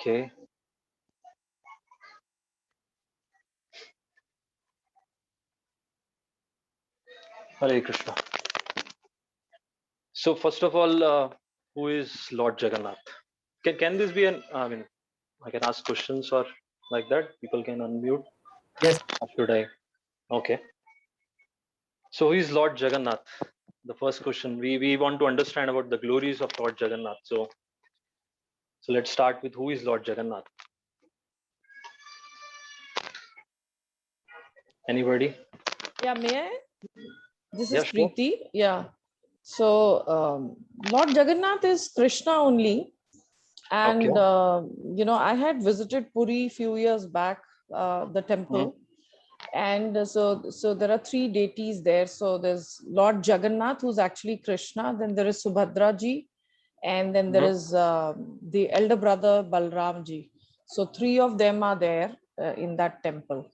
Okay. Hare Krishna. So first of all, who is Lord Jagannath? Can this be an? I mean, I can ask questions or like that. People can unmute. Yes. Or should I? Okay. So who is Lord Jagannath? The first question. We want to understand about the glories of Lord Jagannath. So let's start with who is Lord Jagannath. Anybody? Yeah, may I? This Yeah, is sure. Preeti. Yeah. So Lord Jagannath is Krishna only, Okay. and I had visited Puri few years back, the temple, and so there are three deities there. So there's Lord Jagannath, who's actually Krishna. Then there is Subhadra ji, and then there is the elder brother Balram ji. So three of them are there in that temple.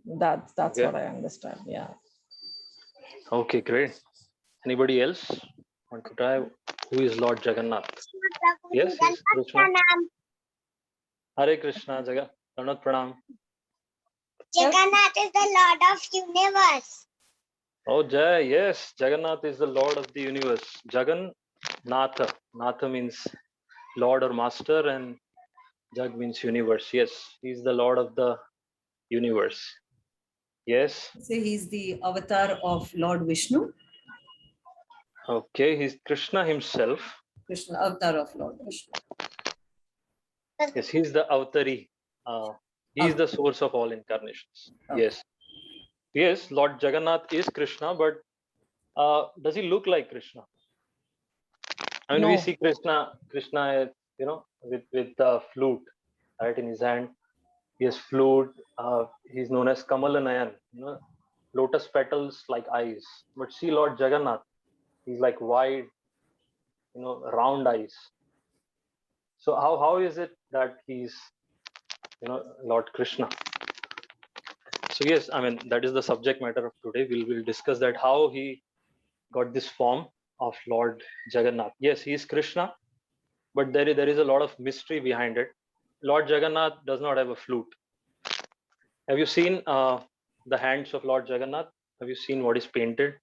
That's Okay. what I understand. Yeah. Okay, great. Anybody else want to try who is Lord Jagannath? Yes, Krishna. Hare Krishna, Jagannath Pranam. Jagannath is the Lord of universe. Oh, Jai, yes, Jagannath is the Lord of the universe. Jagannatha. Natha means Lord or Master, and Jag means universe. Yes, he's the Lord of the universe. Yes. Say he's the avatar of Lord Vishnu. Okay, he's Krishna himself. Krishna, avatar of Lord Vishnu. Yes, he's the Avatari. He's the source of all incarnations. Okay. Yes. Yes, Lord Jagannath is Krishna, but does he look like Krishna? I mean, we No. see Krishna, with the flute, right, in his hand. He has flute. He's known as Kamalanayan, lotus petals like eyes. But see Lord Jagannath, he's like wide, round eyes. So how is it that he's, Lord Krishna? So yes, I mean, that is the subject matter of today. We'll discuss that, how he got this form of Lord Jagannath. Yes, he is Krishna, but there is a lot of mystery behind it. Lord Jagannath does not have a flute. Have you seen the hands of Lord Jagannath? Have you seen what is painted?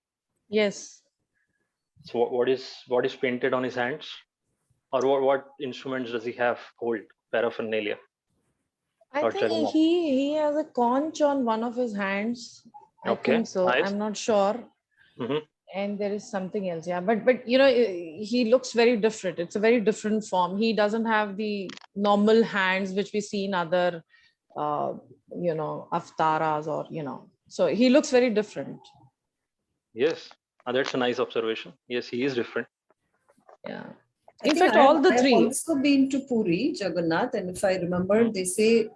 Yes. So what is painted on his hands, or what instruments does he have hold, paraphernalia? I Lord think Jagannath. he has a conch on one of his hands. I Okay, think so. nice. I'm not sure. Mhm. And there is something else. Yeah, but he looks very different. It's a very different form. He doesn't have the normal hands which we see in other avtaras, or so he looks very different. Yes, that's a nice observation. Yes, he is different. Yeah. I In think fact, I all the have three. also been to Puri, Jagannath, and if I remember, they say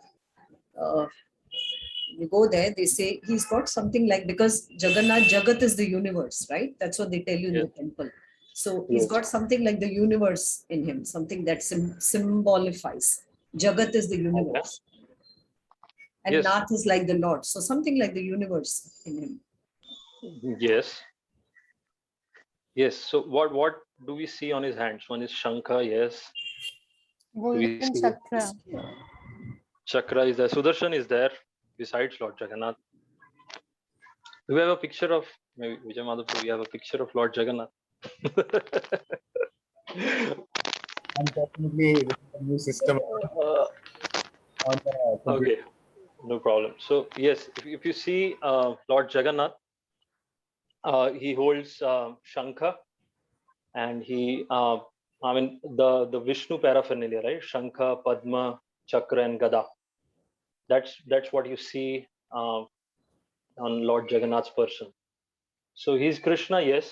you go there, they say he's got something like, because Jagannath, Jagat is the universe, right? That's what they tell you in Yes. the temple. So he's Yes. got something like the universe in him, something that symbolifies. Jagat is the universe. And Yes. Nath is like the Lord. So something like the universe in him. Yes. Yes. So what do we see on his hands? One is Shankha. Yes. Do we Golden see chakra. Chakra is there. Sudarshan is there besides Lord Jagannath. Do we have a picture of, maybe Vijay Madhav, we have a picture of Lord Jagannath? Unfortunately, with the new system on the computer. Okay, no problem. So yes, if you see Lord Jagannath, he holds Shankha, and the Vishnu paraphernalia, right? Shankha, Padma, Chakra, and Gada. That's what you see on Lord Jagannath's person. So he's Krishna, yes,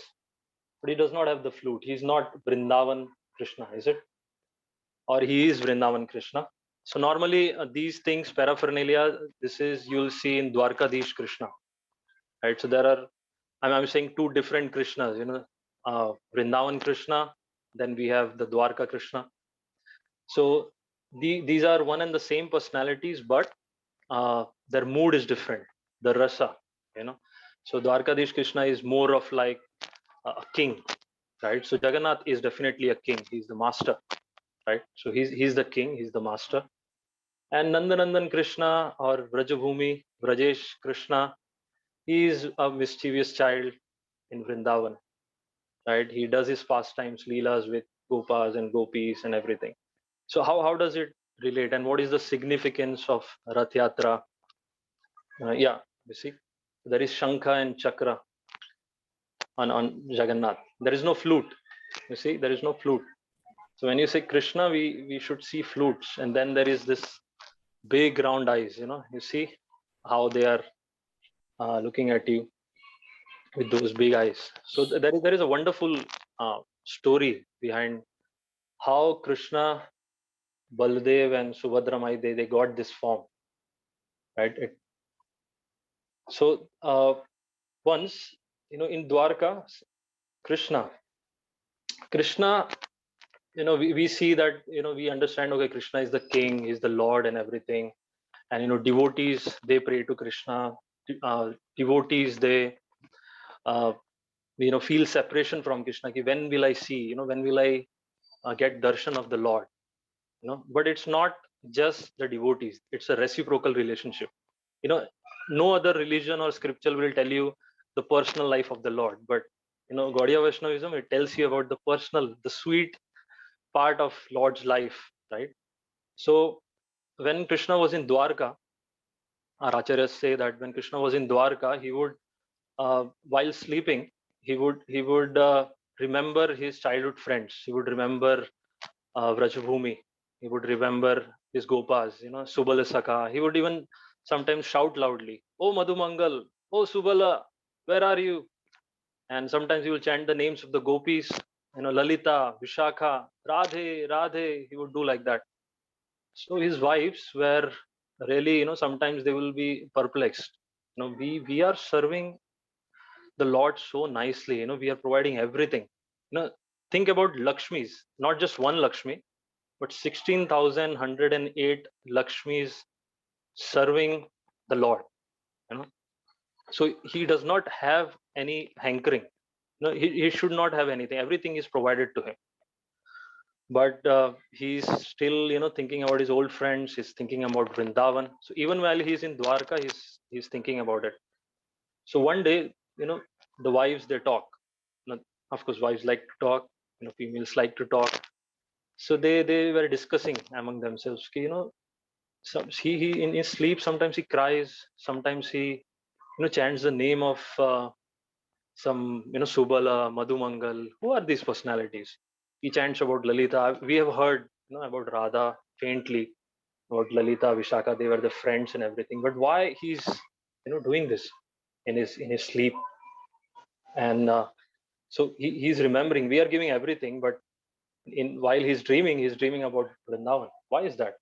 but he does not have the flute. He's not Vrindavan Krishna, is it? Or he is Vrindavan Krishna. So normally these things, paraphernalia, this is, you'll see in Dwarkadish Krishna, right? So there are, I'm saying two different Krishnas, Vrindavan Krishna, then we have the Dwarka Krishna. So these are one and the same personalities, but their mood is different, the rasa, So Dwarkadish Krishna is more of like a king, right? So Jagannath is definitely a king. He's the master. right? So he's the king, he's the master. And Nandanandan Krishna or Vrajabhumi, Vrajesh Krishna, he is a mischievous child in Vrindavan, right? He does his pastimes, leelas with gopas and gopis and everything. So how does it relate, and what is the significance of Rath Yatra? Yeah, you see, there is Shankha and Chakra on Jagannath. There is no flute. You see, there is no flute. So when you say Krishna, we should see flutes, and then there is this big round eyes. You see how they are looking at you with those big eyes. So there is a wonderful story behind how Krishna, Baldev, and Subhadra Mai they got this form, right? So once, in Dwarka, Krishna, Krishna, we see that, we understand, okay, Krishna is the king, he's the Lord and everything. And, devotees, they pray to Krishna. Devotees, they, feel separation from Krishna. Ki when will I see, when will I get darshan of the Lord? But it's not just the devotees, it's a reciprocal relationship. No other religion or scripture will tell you the personal life of the Lord, but Gaudiya Vaishnavism, it tells you about the sweet part of Lord's life, right? So when Krishna was in Dwarka, our acharyas say that when Krishna was in Dwarka, he would, while sleeping, he would remember his childhood friends. He would remember Vrajabhumi. He would remember his gopas, Subala Saka. He would even sometimes shout loudly, "Oh Madhumangal, oh Subala, where are you?" And sometimes he will chant the names of the gopis, Lalita, Vishakha, Radhe, Radhe. He would do like that. So his wives were really, sometimes they will be perplexed. We are serving the Lord so nicely. We are providing everything. Think about Lakshmis, not just one Lakshmi, but 16,108 Lakshmis serving the Lord. So he does not have any hankering. He should not have anything. Everything is provided to him. But he's still, thinking about his old friends. He's thinking about Vrindavan. So even while he's in Dwarka, he's thinking about it. So one day, the wives, they talk. Of course, wives like to talk. Females like to talk. So they were discussing among themselves. He in his sleep sometimes he cries. Sometimes he chants the name of some Subala, Madhumangal. Who are these personalities? He chants about Lalita. We have heard about Radha faintly, about Lalita, Vishaka. They were the friends and everything. But why he's doing this in his sleep? And so he's remembering. We are giving everything, but while he's dreaming about Vrindavan. Why is that?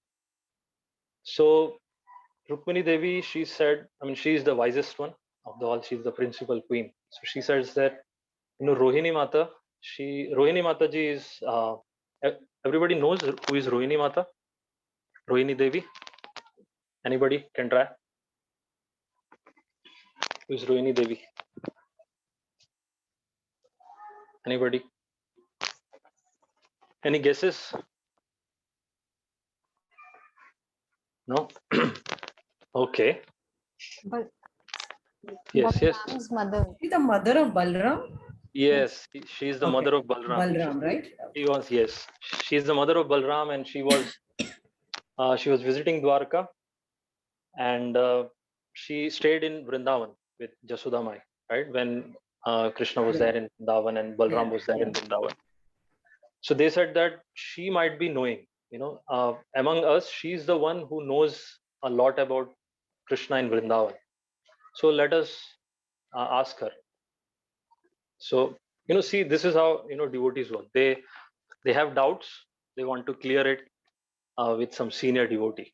So Rukmini Devi, she said, she's the wisest one of the all. She's the principal queen. So she says that, Rohini Mata, Rohini Mataji is, everybody knows who is Rohini Mata? Rohini Devi? Anybody can try? Who is Rohini Devi? Anybody? Any guesses? No? Okay. But Yes. Balram's mother. The mother of Balram? Yes, she is the Okay. mother of Balram. Balram, right? She was, yes. She is the mother of Balram, and she was visiting Dwarka, and she stayed in Vrindavan with Jasoda Mai, right? When Krishna was there in Vrindavan and Balram was there in Vrindavan. So they said that she might be knowing, among us, she's the one who knows a lot about Krishna in Vrindavan. So let us ask her. So, see, this is how, devotees work. They have doubts. They want to clear it with some senior devotee,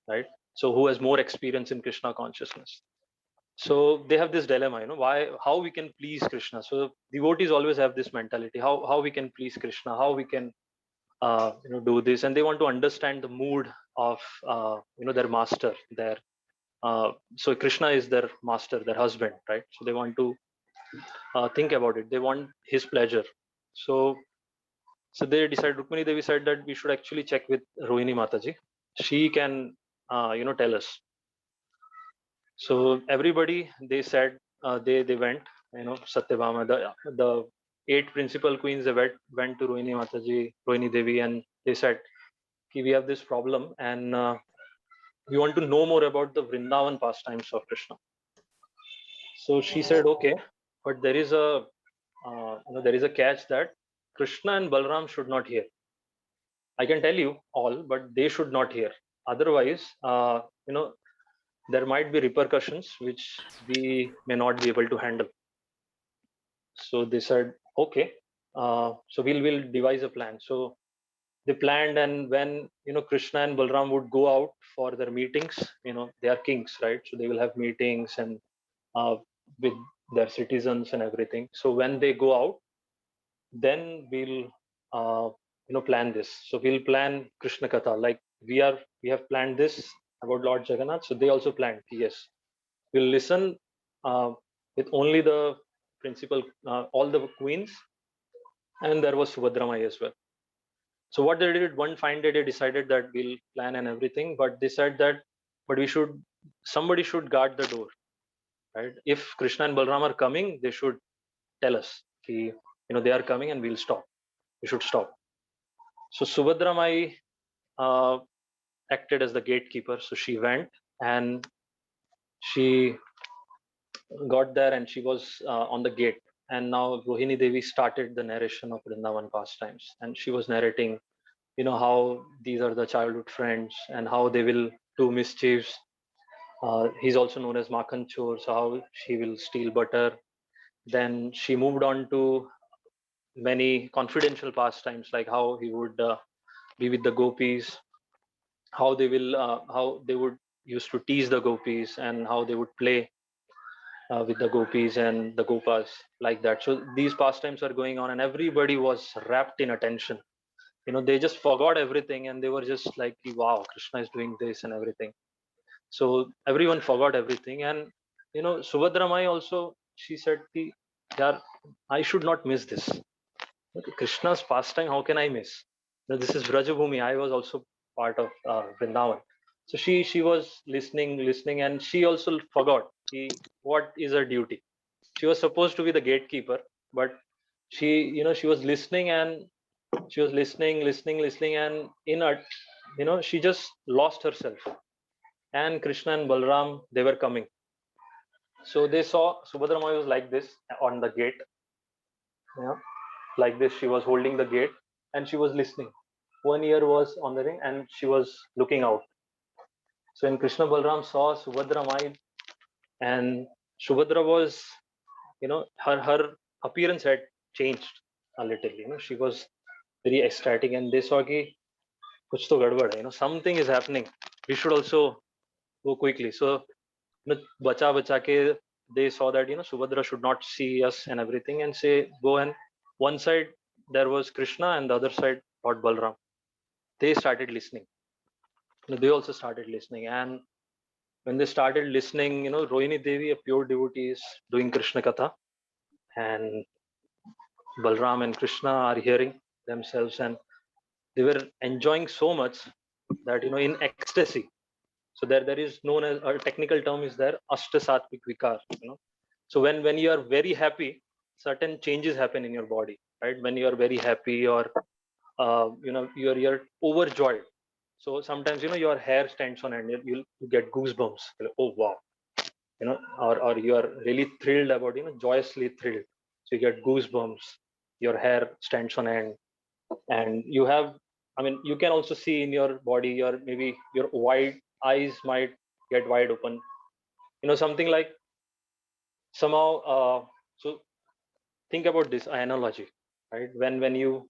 right? So who has more experience in Krishna consciousness. So they have this dilemma, how we can please Krishna. So devotees always have this mentality, how we can please Krishna, how we can do this, and they want to understand the mood of their master, so Krishna is their master, their husband, right? So they want to think about it. They want his pleasure. So So they decided, Rukmini Devi said that we should actually check with Rohini Mataji. She can, tell us. So everybody, they said, they went, Satyabhama, the 8 principal queens, they went to Rohini Mataji, Rohini Devi, and they said, "Ki we have this problem, and we want to know more about the Vrindavan pastimes of Krishna." So she said, "Okay, but there is a catch that Krishna and Balram should not hear. I can tell you all, but they should not hear. Otherwise, there might be repercussions which we may not be able to handle." So they said, "Okay, so we'll devise a plan." So they planned, and when Krishna and Balram would go out for their meetings, they are kings, right? So they will have meetings and with their citizens and everything. So when they go out, then we'll plan this. So we'll plan Krishna Katha. Like we have planned this about Lord Jagannath. So they also planned. Yes, we'll listen with only the principal, all the queens, and there was Subhadramai as well. So what they did, one fine day they decided that we'll plan and everything, but they said that, but somebody should guard the door, right? If Krishna and Balram are coming, they should tell us, they are coming and we'll stop. We should stop. So Subhadra Mai acted as the gatekeeper. So she went and she got there and she was on the gate. And now Rohini Devi started the narration of Vrindavan pastimes. And she was narrating, how these are the childhood friends and how they will do mischiefs. He's also known as Makhan Chor, so how she will steal butter. Then she moved on to many confidential pastimes, like how he would be with the gopis, how they would used to tease the gopis, and how they would play with the gopis and the gopas, like that. So these pastimes are going on, and everybody was wrapped in attention. They just forgot everything, and they were just like, "Wow, Krishna is doing this and everything." So everyone forgot everything, and Subhadramai also, she said, "Yeah, I should not miss this. Okay, Krishna's pastime, how can I miss? Now, this is Vrajabhumi. I was also part of Vrindavan." So she was listening, and she also forgot what is her duty. She was supposed to be the gatekeeper, but she was listening, and she was listening, and she just lost herself. And Krishna and Balram, they were coming. So they saw Subhadramai was like this on the gate, like this. She was holding the gate and she was listening. One ear was on the ring and she was looking out. So when Krishna Balram saw Subhadramai, and Subhadra was, her appearance had changed a little. She was very ecstatic, and they saw ki kuch to gadbad hai, something is happening. We should also go quickly. So bacha ke, they saw that Subhadra should not see us and everything, and say go. And one side there was Krishna and the other side Lord Balram. They started listening. They also started listening, and when they started listening, Rohini Devi, a pure devotee, is doing Krishna Katha, and Balram and Krishna are hearing themselves, and they were enjoying so much that in ecstasy. So there is known as, a technical term is there, Ashta Sattvic Vikar. So when you are very happy, certain changes happen in your body, right? When you are very happy, or you're overjoyed. So sometimes your hair stands on end. You get goosebumps. You're like, oh wow, or you are really thrilled about, joyously thrilled. So you get goosebumps. Your hair stands on end, and you have. I mean, you can also see in your body, maybe your wide eyes might get wide open. Something like somehow. So think about this analogy, right? When you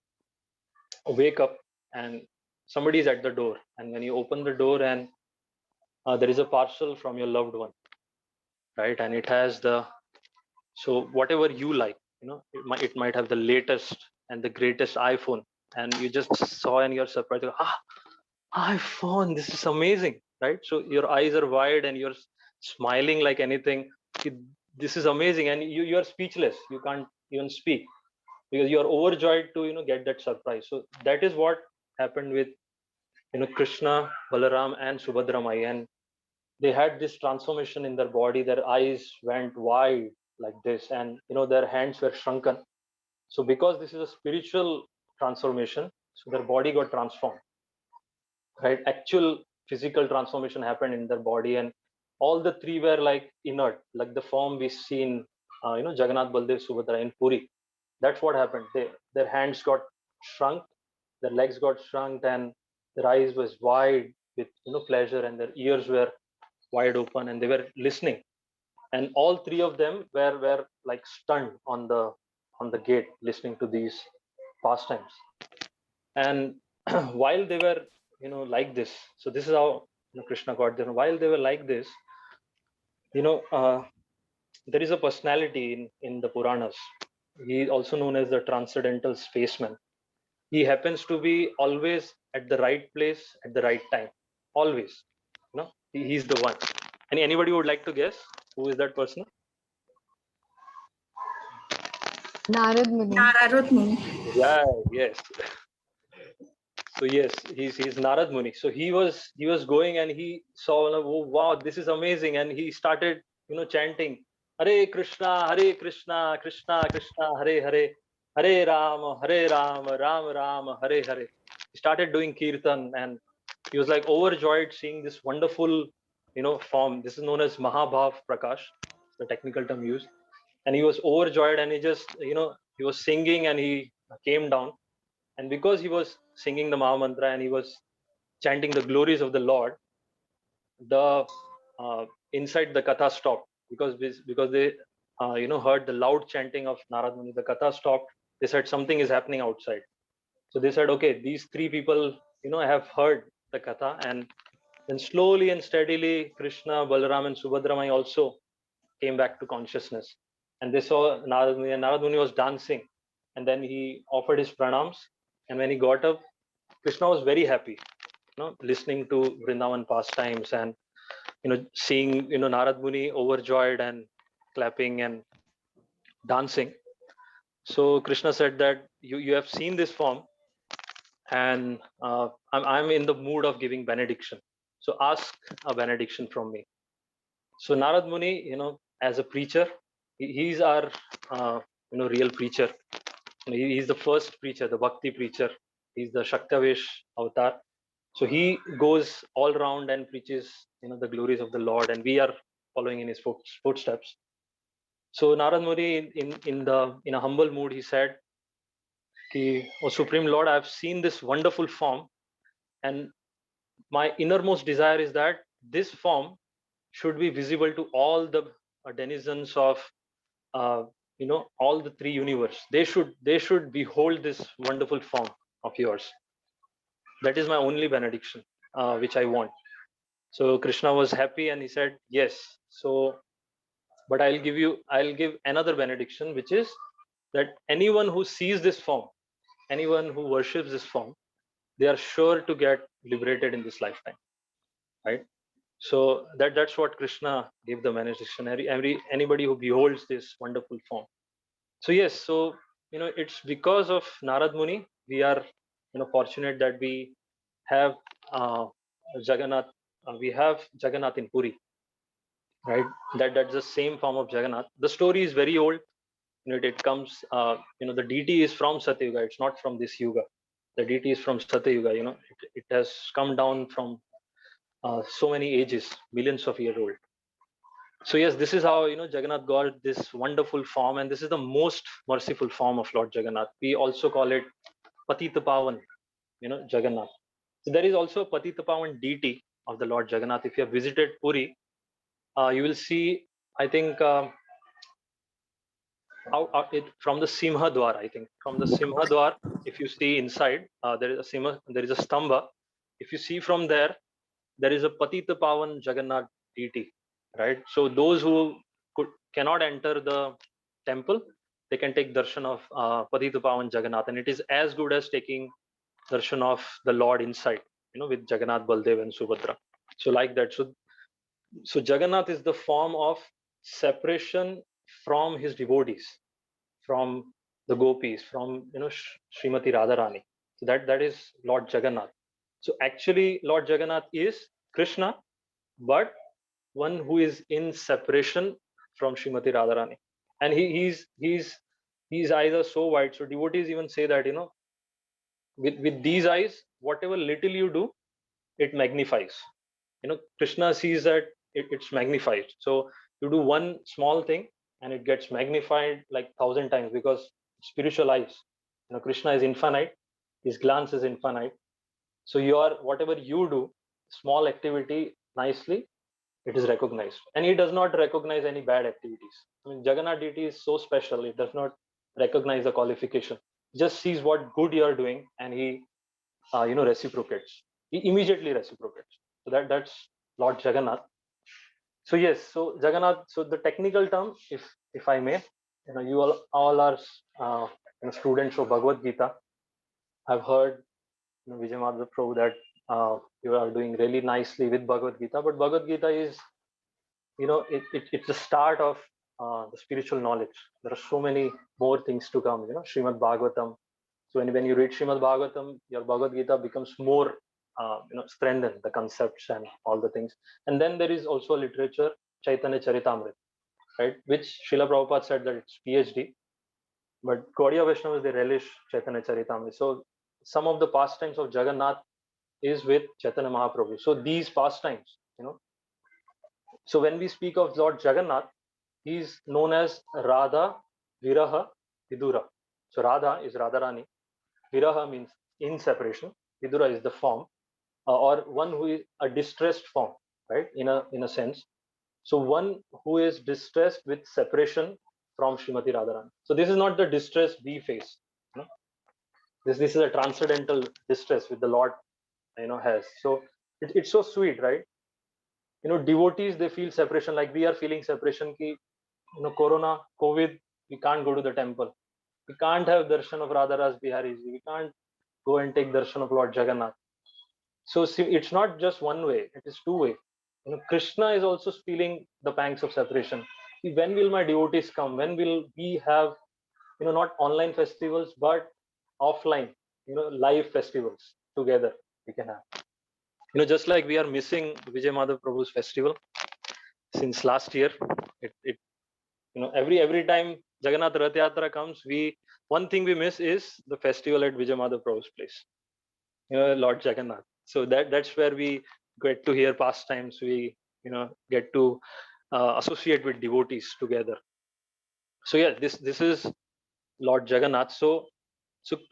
wake up and somebody is at the door, and when you open the door, and there is a parcel from your loved one, right? And it has so whatever you like, it might have the latest and the greatest iPhone, and you just saw and you're surprised, iPhone, this is amazing, right? So your eyes are wide and you're smiling like anything. This is amazing, and you are speechless. You can't even speak. because you are overjoyed to get that surprise. So that is what happened with Krishna, Balaram, and Subhadra Mai, and they had this transformation in their body. Their eyes went wide like this, and their hands were shrunken. So because this is a spiritual transformation, so their body got transformed, right? Actual physical transformation happened in their body, and all the three were like inert, like the form we see in Jagannath, Baldev, Subhadra in Puri. That's what happened. Their hands got shrunk, their legs got shrunk, and their eyes was wide with pleasure, and their ears were wide open, and they were listening. And all three of them were like stunned on the gate, listening to these pastimes. And while they were like this, so this is how Krishna got them. While they were like this, you know uh, there is a personality in the Puranas. He is also known as the transcendental spaceman. He happens to be always at the right place at the right time, always. He's the one. Anybody would like to guess who is that person? Narad Muni. Narad Muni. Yeah, yes. So yes, he's Narad Muni. So he was going, and he saw, oh wow, this is amazing, and he started chanting, Hare Krishna, Hare Krishna, Krishna Krishna, Hare Hare, Hare Ram, Ram Ram, Hare Hare. He started doing kirtan, and he was like overjoyed seeing this wonderful form. This is known as Mahabhav Prakash, the technical term used. And he was overjoyed, and he just he was singing, and he came down. And because he was singing the Maha Mantra and he was chanting the glories of the Lord, the inside the katha stopped, because they heard the loud chanting of Narad Muni. The katha stopped. They said something is happening outside. So they said, okay, these three people have heard the katha. And then slowly and steadily, Krishna, Balaram, and Subhadra Mai also came back to consciousness, and they saw Narad Muni, and Narad Muni was dancing, and then he offered his pranams. And when he got up, Krishna was very happy, listening to Vrindavan pastimes, and seeing Narad Muni overjoyed and clapping and dancing. So Krishna said that you have seen this form, and I'm in the mood of giving benediction. So ask a benediction from me. So Narad Muni, as a preacher, he's our real preacher. He's the first preacher, the bhakti preacher. He's the Shaktavesh avatar. So he goes all around and preaches the glories of the Lord, and we are following in his footsteps. So Narad Muni, in a humble mood, he said, O Supreme Lord, I have seen this wonderful form, and my innermost desire is that this form should be visible to all the denizens of all the three universe. They should behold this wonderful form of yours. That is my only benediction, which I want. So Krishna was happy, and he said, yes. So, but I'll give another benediction, which is that anyone who sees this form, anyone who worships this form, they are sure to get liberated in this lifetime, right? So that's what Krishna gave the benediction. Anybody who beholds this wonderful form. So yes, so it's because of Narad Muni we are fortunate that we have Jagannath. We have Jagannath in Puri, right? That's the same form of Jagannath. The story is very old. It comes. The deity is from Satyuga. It's not from this yuga. The deity is from Satyuga. It has come down from so many ages, millions of years old. So yes, this is how Jagannath got this wonderful form, and this is the most merciful form of Lord Jagannath. We also call it Patita Pavan, Jagannath. So there is also a Patita Pavan deity of the Lord Jagannath. If you have visited Puri, you will see, I think, from the Simha Dwar. I think from the Simha Dwar, if you see inside, there is a stamba. If you see from there, there is a Patita Pavan Jagannath deity, right? So those who cannot enter the temple, they can take darshan of Patita Pavan Jagannath, and it is as good as taking darshan of the Lord inside, with Jagannath, Baldev, and Subhadra. So like that. So Jagannath is the form of separation from his devotees, from the gopis, from Srimati Radharani. So that is Lord Jagannath. So actually, Lord Jagannath is Krishna, but one who is in separation from Srimati Radharani, and he's eyes are so wide. So devotees even say that with these eyes, whatever little you do, it magnifies. Krishna sees that it's magnified. So you do one small thing and it gets magnified like 1,000 times, because spiritual eyes. Krishna is infinite, his glance is infinite. So whatever you do, small activity nicely, it is recognized, and he does not recognize any bad activities. I mean, Jagannath deity is so special, it does not recognize the qualification, just sees what good you are doing, and he reciprocates. He immediately reciprocates. So that's Lord Jagannath. So yes, so Jagannath, so the technical term, if I may, you all are students of Bhagavad Gita. I've heard Vijay Madhav Prabhu that you are doing really nicely with Bhagavad Gita, but Bhagavad Gita is, it's the start of the spiritual knowledge. There are so many more things to come. Srimad Bhagavatam. So when you read Srimad Bhagavatam, your Bhagavad Gita becomes more strengthened, the concepts and all the things. And then there is also a literature, Chaitanya Charitamrita, right, which Srila Prabhupada said that it's PhD, but Gaudiya Vaishnavas, they relish Chaitanya Charitamrita. So some of the pastimes of Jagannath is with Chaitanya Mahaprabhu. So these pastimes, so when we speak of Lord Jagannath, he is known as Radha Viraha Vidura. So Radha is Radharani, Viraha means in separation, Vidura is the form, or one who is a distressed form, right, in a sense. So one who is distressed with separation from Srimati Radharani. So this is not the distress we face. This is a transcendental distress which the Lord has. So it's so sweet, right? Devotees, they feel separation like we are feeling separation. Ki, Corona, COVID, we can't go to the temple. We can't have darshan of Radharas Bihariji. We can't go and take darshan of Lord Jagannath. So see, it's not just one way; it is two way. Krishna is also feeling the pangs of separation. See, when will my devotees come? When will we have, not online festivals but offline, live festivals together? We can have. Just like we are missing Vijay Madhav Prabhu's festival since last year. It every time Jagannath Rath Yatra comes, one thing we miss is the festival at Vijay Madhav Prabhu's place, Lord Jagannath. So that's where we get to hear pastimes. We get to associate with devotees together. So yeah, this is Lord Jagannath. So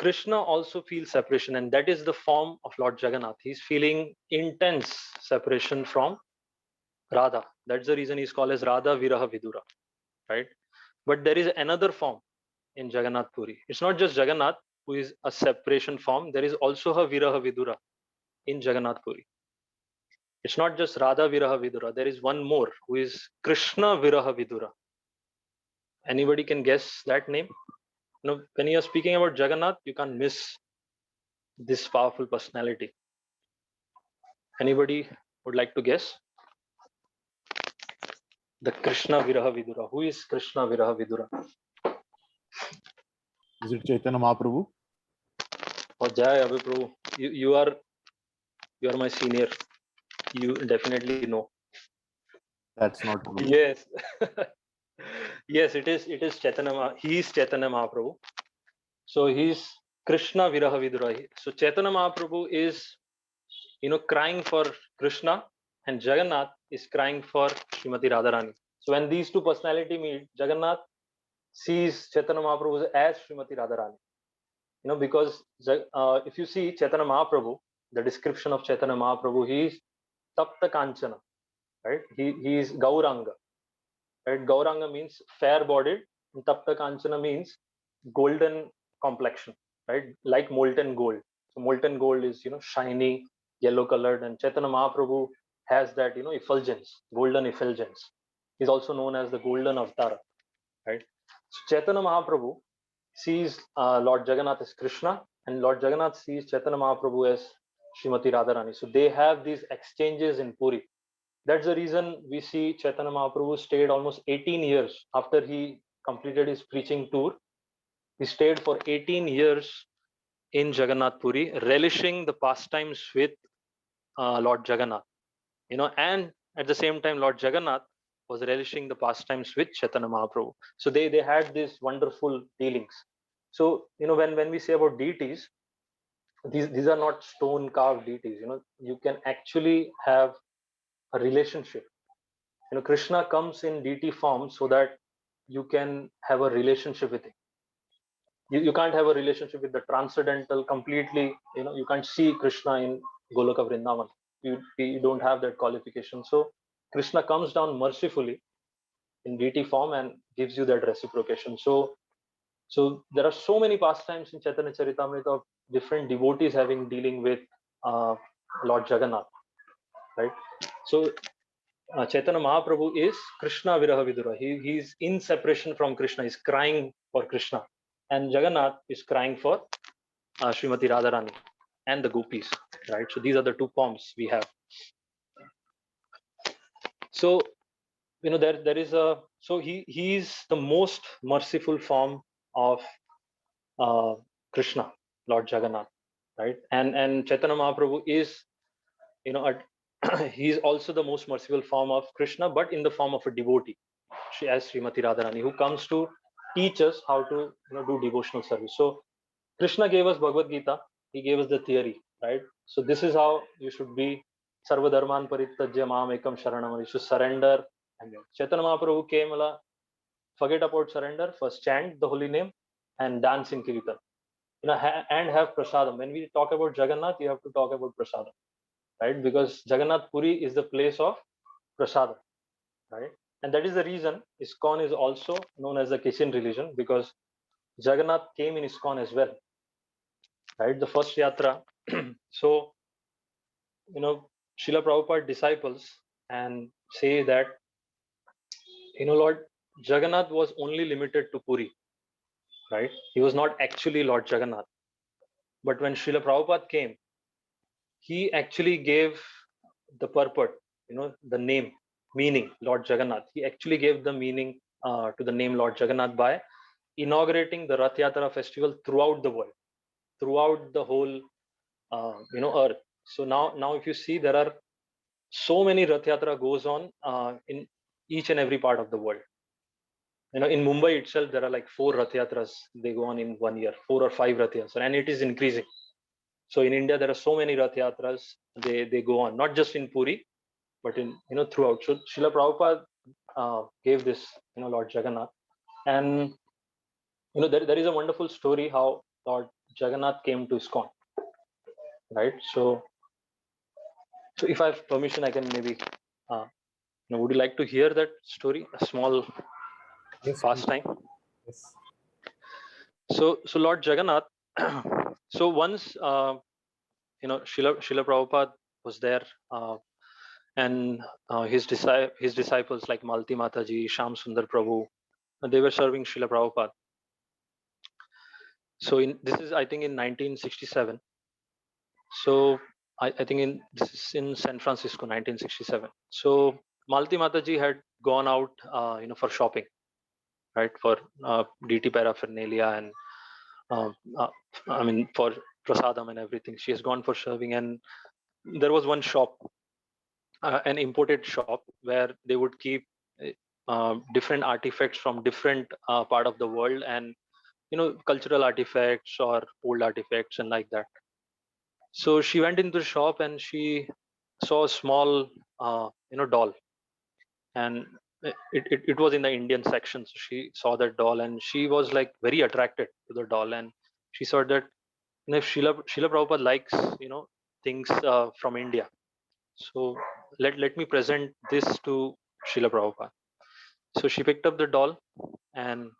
Krishna also feels separation, and that is the form of Lord Jagannath. He's feeling intense separation from Radha. That's the reason he's called as Radha Viraha Vidura, right? But there is another form in Jagannath Puri. It's not just Jagannath who is a separation form. There is also a Viraha Vidura in Jagannath Puri. It's not just Radha Viraha Vidura. There is one more who is Krishna Viraha Vidura. Anybody can guess that name? When you are speaking about Jagannath, you can't miss this powerful personality. Anybody would like to guess? The Krishna Viraha Vidura. Who is Krishna Viraha Vidura? Is it Chaitanya Mahaprabhu? Oh, Jai Abhi Prabhu. You are my senior. You definitely know. That's not true. Yes. Yes, it is Chaitanya. He is Chaitanya Mahaprabhu. So he's Krishna Viraha Vidura. So Chaitanya Mahaprabhu is, crying for Krishna, and Jagannath is crying for Srimati Radharani. So when these two personalities meet, Jagannath sees Chaitanya Mahaprabhu as Srimati Radharani. Because if you see Chaitanya Mahaprabhu, the description of Chaitanya Mahaprabhu, he is Tapta Kanchana, right? He is Gauranga, right? Gauranga means fair-bodied, and Tapta Kanchana means golden complexion, right? Like molten gold. So molten gold is, shiny, yellow colored, and Chaitanya Mahaprabhu has that, effulgence, golden effulgence. He's also known as the golden avatar, right? So Chaitanya Mahaprabhu sees Lord Jagannath as Krishna, and Lord Jagannath sees Chaitanya Mahaprabhu as Srimati Radharani. So they have these exchanges in Puri. That's the reason we see Chaitanya Mahaprabhu stayed almost 18 years after he completed his preaching tour. He stayed for 18 years in Jagannath Puri, relishing the pastimes with Lord Jagannath, and at the same time, Lord Jagannath was relishing the pastimes with Chaitanya Mahaprabhu. So they had these wonderful dealings. So when we say about deities, these are not stone carved deities. You can actually have a relationship. Krishna comes in deity form so that you can have a relationship with him. You can't have a relationship with the transcendental completely. You can't see Krishna in Goloka Vrindavan. You don't have that qualification. So Krishna comes down mercifully in deity form and gives you that reciprocation. So there are so many pastimes in Chaitanya Charitamrita of different devotees having dealing with Lord Jagannath, right? So Chaitanya Mahaprabhu is Krishna Viraha Vidura. He's in separation from Krishna. He's crying for Krishna, and Jagannath is crying for Srimati Radharani and the gopis, right? So these are the two forms we have. So there is a, so he's the most merciful form of Krishna, Lord Jagannath, right? And Chaitanya Mahaprabhu is, he's also the most merciful form of Krishna, but in the form of a devotee, as Srimati Radharani, who comes to teach us how to do devotional service. So Krishna gave us Bhagavad Gita. He gave us the theory, right? So this is how you should be. Sarva dharman parityajya mam ekam sharanam. You should surrender. And Chaitanya Mahaprabhu came, forget about surrender. First chant the holy name and dance in kirtan. And have prasadam. When we talk about Jagannath, you have to talk about prasadam, right? Because Jagannath Puri is the place of prasadam, right? And that is the reason ISKCON is also known as the Christian religion, because Jagannath came in ISKCON as well, right? The first yatra. So, Srila Prabhupada disciples and say that, Lord Jagannath was only limited to Puri, right? He was not actually Lord Jagannath. But when Srila Prabhupada came, he actually gave the purport, the name, meaning Lord Jagannath. He actually gave the meaning to the name Lord Jagannath by inaugurating the Rath Yatra festival throughout the world, throughout the whole, earth. So now if you see, there are so many Rath Yatra goes on in each and every part of the world. In Mumbai itself, there are like 4 Rath Yatras. They go on in 1 year, 4 or 5 Rath Yatras, and it is increasing. So in India, there are so many Rath Yatras. They go on, not just in Puri, but in throughout. So Srila Prabhupada gave this, Lord Jagannath, and there is a wonderful story how Lord Jagannath came to ISKCON, right? So if I have permission, I can maybe. Would you like to hear that story? A small Yes, pastime. yes. So Lord Jagannath. So once Srila Prabhupada was there, and his disciples like Malti Mataji, Sham Sundar Prabhu, they were serving Srila Prabhupada. So this is, I think, in 1967. So I think this is in San Francisco, 1967. So Malti Mataji had gone out, for shopping, right, for DT paraphernalia and for prasadam and everything. She has gone for serving, and there was one shop, an imported shop, where they would keep different artifacts from different part of the world, and cultural artifacts or old artifacts and like that. So she went into the shop and she saw a small doll, and it was in the Indian section. So she saw that doll and she was like very attracted to the doll, and she saw that, if Srila Prabhupada likes things from India, so let me present this to Srila Prabhupada. So she picked up the doll and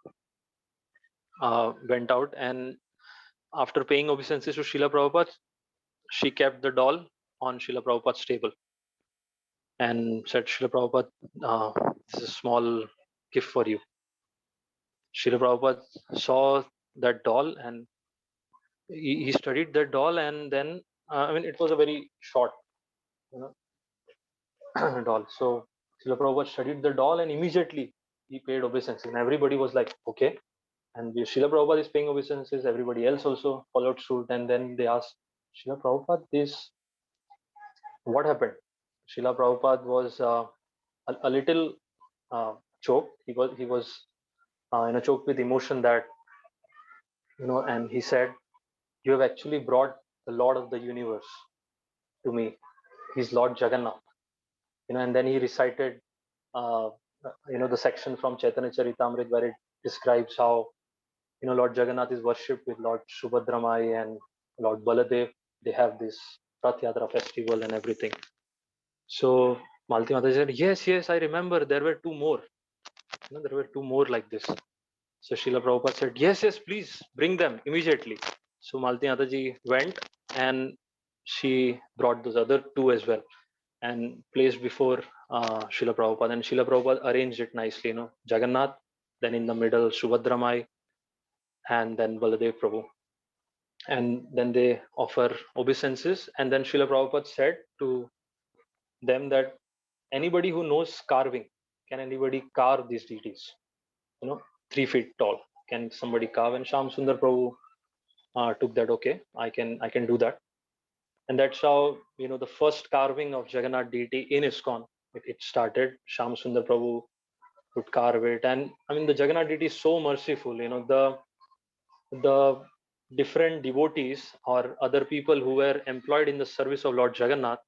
went out, and after paying obeisances to Srila Prabhupada, she kept the doll on Srila Prabhupada's table and said, Srila Prabhupada, this is a small gift for you. Srila Prabhupada saw that doll and he studied that doll, and then it was a very short doll. So Srila Prabhupada studied the doll and immediately he paid obeisance, and everybody was like, okay. And Srila Prabhupada is paying obeisances, everybody else also followed suit. And then they asked Srila Prabhupada, what happened? Srila Prabhupada was a little choked. He was choked with emotion that, and he said, you have actually brought the Lord of the universe to me. He's Lord Jagannath. And then he recited, the section from Chaitanya Charitamrita where it describes how, Lord Jagannath is worshipped with Lord Subhadramai and Lord Baladev. They have this Rath Yatra festival and everything. So Malti Mata said, yes, I remember there were two more. There were two more like this. So Srila Prabhupada said, yes, please bring them immediately. So Malti Mataji went and she brought those other two as well and placed before Srila Prabhupada. And Srila Prabhupada arranged it nicely, Jagannath, then in the middle Subhadramai, and then Baladev Prabhu. And then they offer obeisances. And then Srila Prabhupada said to them that anybody who knows carving, can anybody carve these deities? 3 feet tall. Can somebody carve? And Sham Sundar Prabhu took that. Okay, I can do that. And that's how the first carving of Jagannath deity in ISKCON it started. Sham Sundar Prabhu would carve it, and I mean the Jagannath deity is so merciful. The different devotees or other people who were employed in the service of Lord Jagannath,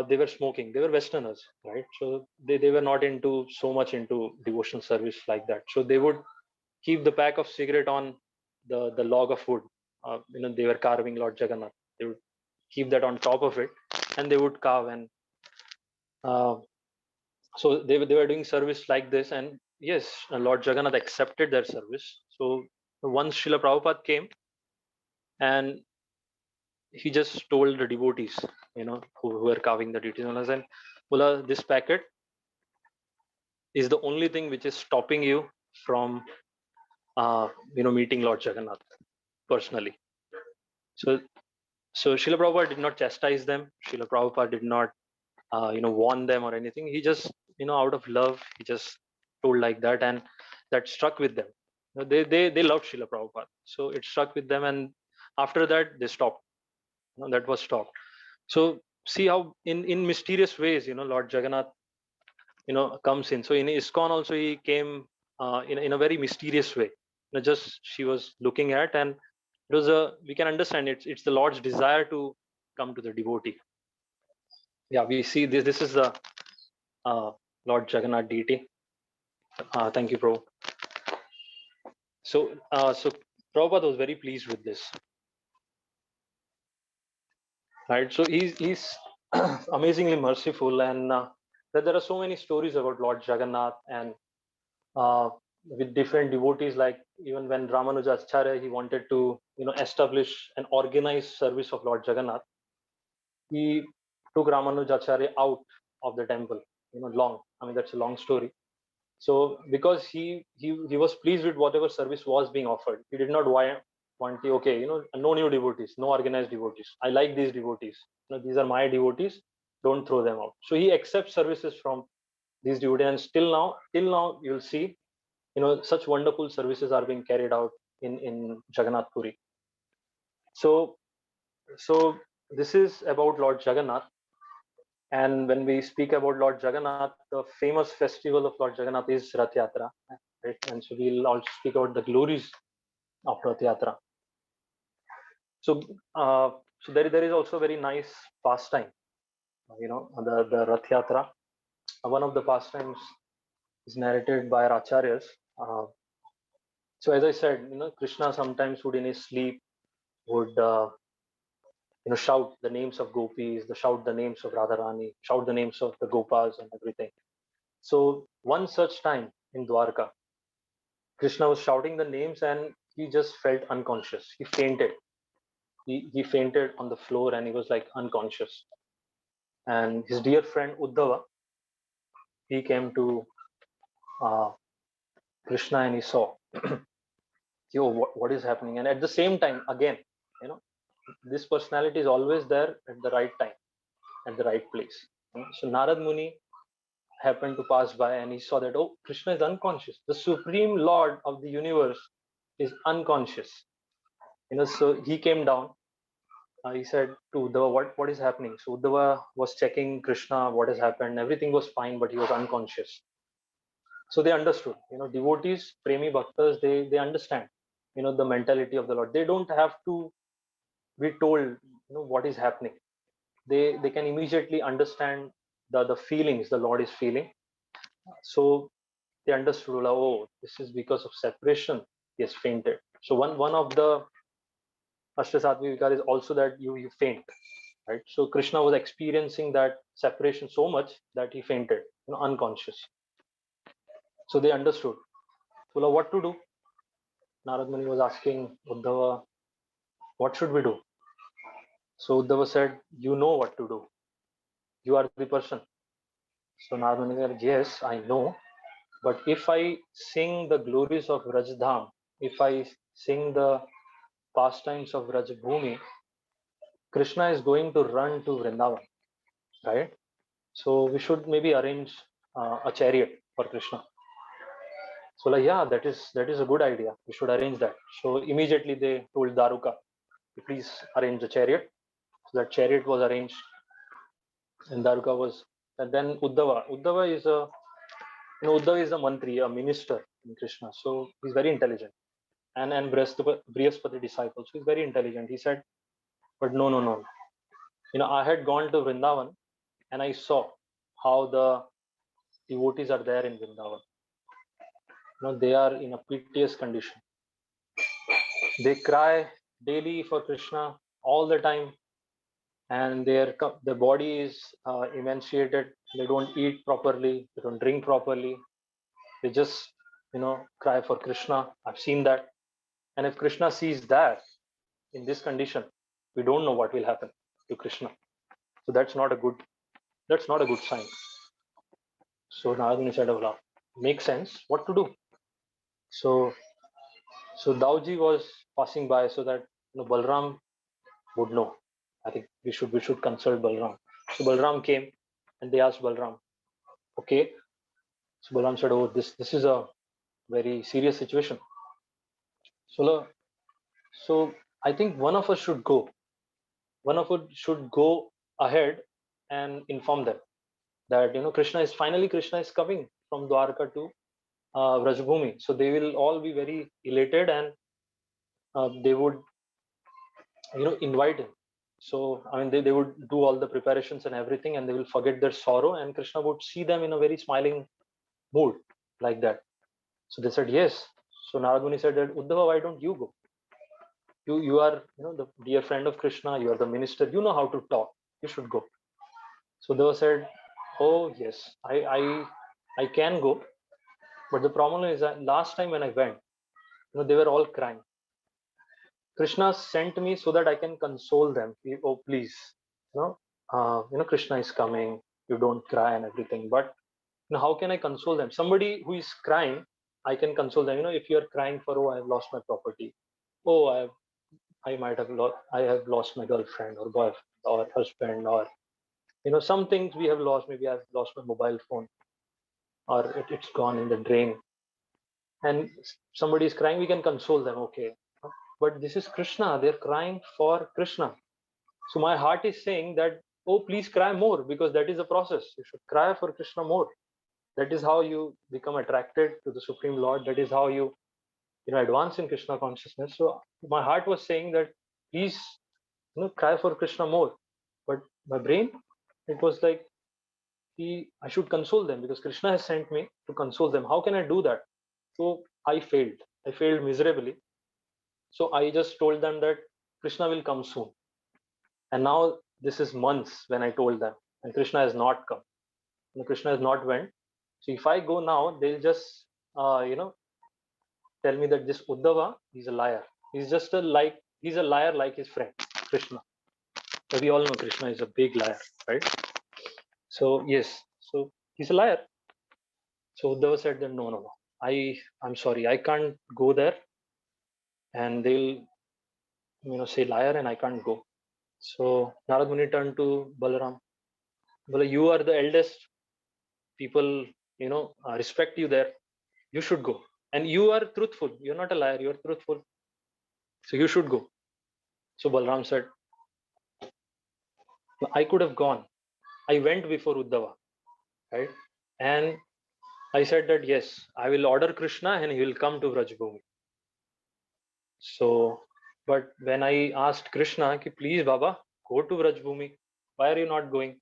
they were smoking. They were Westerners, right? So they were not into so much into devotional service like that. So they would keep the pack of cigarette on the log of wood. They were carving Lord Jagannath. They would keep that on top of it, and they would carve. And so they were doing service like this. And yes, Lord Jagannath accepted their service. So once Srila Prabhupada came, and he just told the devotees, who were carving the deities, and Bola, this packet is the only thing which is stopping you from, meeting Lord Jagannath personally. So Srila Prabhupada did not chastise them. Srila Prabhupada did not, warn them or anything. He just, out of love, he just told like that, and that struck with them. They loved Srila Prabhupada, so it struck with them, and after that they stopped. That was stopped. So see how in mysterious ways, Lord Jagannath, comes in. So in ISKCON also he came in a very mysterious way. Just she was looking at, and it was we can understand it's the Lord's desire to come to the devotee. Yeah, we see this. This is the Lord Jagannath deity. Thank you, Prabhu. So Prabhupada was very pleased with this. Right. So he's amazingly merciful, and there are so many stories about Lord Jagannath, and with different devotees. Like even when Ramanuja Acharya, he wanted to establish an organized service of Lord Jagannath, he took Ramanujacharya out of the temple. That's a long story. So because he was pleased with whatever service was being offered, he did not want no new devotees, no organized devotees. I like these devotees. These are my devotees. Don't throw them out. So he accepts services from these devotees, and till now you'll see, such wonderful services are being carried out in Jagannath Puri. So this is about Lord Jagannath. And when we speak about Lord Jagannath, the famous festival of Lord Jagannath is Rath Yatra, right? And so we'll also speak about the glories of Rath Yatra. So there is also a very nice pastime, the Rath Yatra. One of the pastimes is narrated by our acharyas. So as I said, Krishna sometimes would in his sleep would shout the names of gopis, shout the names of Radharani, shout the names of the gopas and everything. So one such time in Dwarka, Krishna was shouting the names and he just felt unconscious. He fainted. He fainted on the floor and he was like unconscious. And his dear friend Uddhava, he came to Krishna and he saw, what is happening? And at the same time, again, this personality is always there at the right time, at the right place. So Narad Muni happened to pass by, and he saw that, oh, Krishna is unconscious. The Supreme Lord of the universe is unconscious. So he came down. He said to Uddhava, what is happening? So Uddhava was checking Krishna, what has happened. Everything was fine, but he was unconscious. So they understood. Devotees, premi bhaktas, they understand. The mentality of the Lord. They don't have to be told, what is happening. They can immediately understand the feelings the Lord is feeling. So they understood, oh, this is because of separation. He has fainted. So one of the Ashtasattvic Vikar is also that you faint, right? So Krishna was experiencing that separation so much that he fainted, unconscious. So they understood. So what to do? Narad Muni was asking Uddhava, what should we do? So Uddhava said, you know what to do. You are the person. So Narad Muni said, yes, I know. But if I sing the glories of Rajdham, if I sing the pastimes of Rajbhumi, Krishna is going to run to Vrindavan, right? So we should maybe arrange a chariot for Krishna. So yeah, that is a good idea. We should arrange that. So immediately they told Daruka, please arrange a chariot. So that chariot was arranged, and Daruka was. And then Uddhava is a Uddhava is a mantri, a minister in Krishna. So he's very intelligent. And Brihaspati disciple. So he's very intelligent. He said, but no. I had gone to Vrindavan and I saw how the devotees are there in Vrindavan. They are in a piteous condition. They cry daily for Krishna all the time, and their body is emaciated. They don't eat properly. They don't drink properly. They just cry for Krishna. I've seen that. And if Krishna sees that in this condition, we don't know what will happen to Krishna. So that's not a good sign. So Narad Muni said, "Well, makes sense. What to do?" So Dauji was passing by so that Balram would know. I think we should consult Balram. So Balram came and they asked Balram, okay. So Balram said, oh, this is a very serious situation. So I think one of us should go. One of us should go ahead and inform them that Krishna is coming from Dwarka to Vrajbhumi. So they will all be very elated, and they would invite him. So I mean they would do all the preparations and everything, and they will forget their sorrow, and Krishna would see them in a very smiling mood like that. So they said yes. So Narad Muni said that, Uddhava, why don't you go? You are the dear friend of Krishna, you are the minister, you know how to talk, you should go. So Uddhava said, oh yes, I can go, but the problem is that last time when I went, they were all crying. Krishna sent me so that I can console them. Oh, please, Krishna is coming. You don't cry and everything. But how can I console them? Somebody who is crying, I can console them. If you are crying for, oh, I have lost my property. Oh, I have lost my girlfriend or boyfriend or husband, or some things we have lost. Maybe I've lost my mobile phone, or it's gone in the drain. And somebody is crying, we can console them. Okay, but this is Krishna. They're crying for Krishna. So my heart is saying that, oh, please cry more, because that is a process. You should cry for Krishna more. That is how you become attracted to the Supreme Lord. That is how you advance in Krishna consciousness. So my heart was saying that, please cry for Krishna more. But my brain, it was like, I should console them because Krishna has sent me to console them. How can I do that? So I failed miserably. So I just told them that Krishna will come soon. And now this is months when I told them, and Krishna has not come. Krishna has not went. So if I go now, they'll just tell me that this Uddhava, he's a liar. He's a liar like his friend Krishna. So we all know Krishna is a big liar, right? So yes, so he's a liar. So Uddhava said that no. I'm sorry, I can't go there, and they'll say liar, and I can't go. So Narad Muni turned to Balaram. Well, you are the eldest. people, respect you there. You should go. And you are truthful. You're not a liar. You're truthful. So you should go. So Balram said, I could have gone. I went before Uddhava, right? And I said that, yes, I will order Krishna and he will come to Vrajbhumi. So, but when I asked Krishna, ki, please, Baba, go to Vrajbhumi. Why are you not going?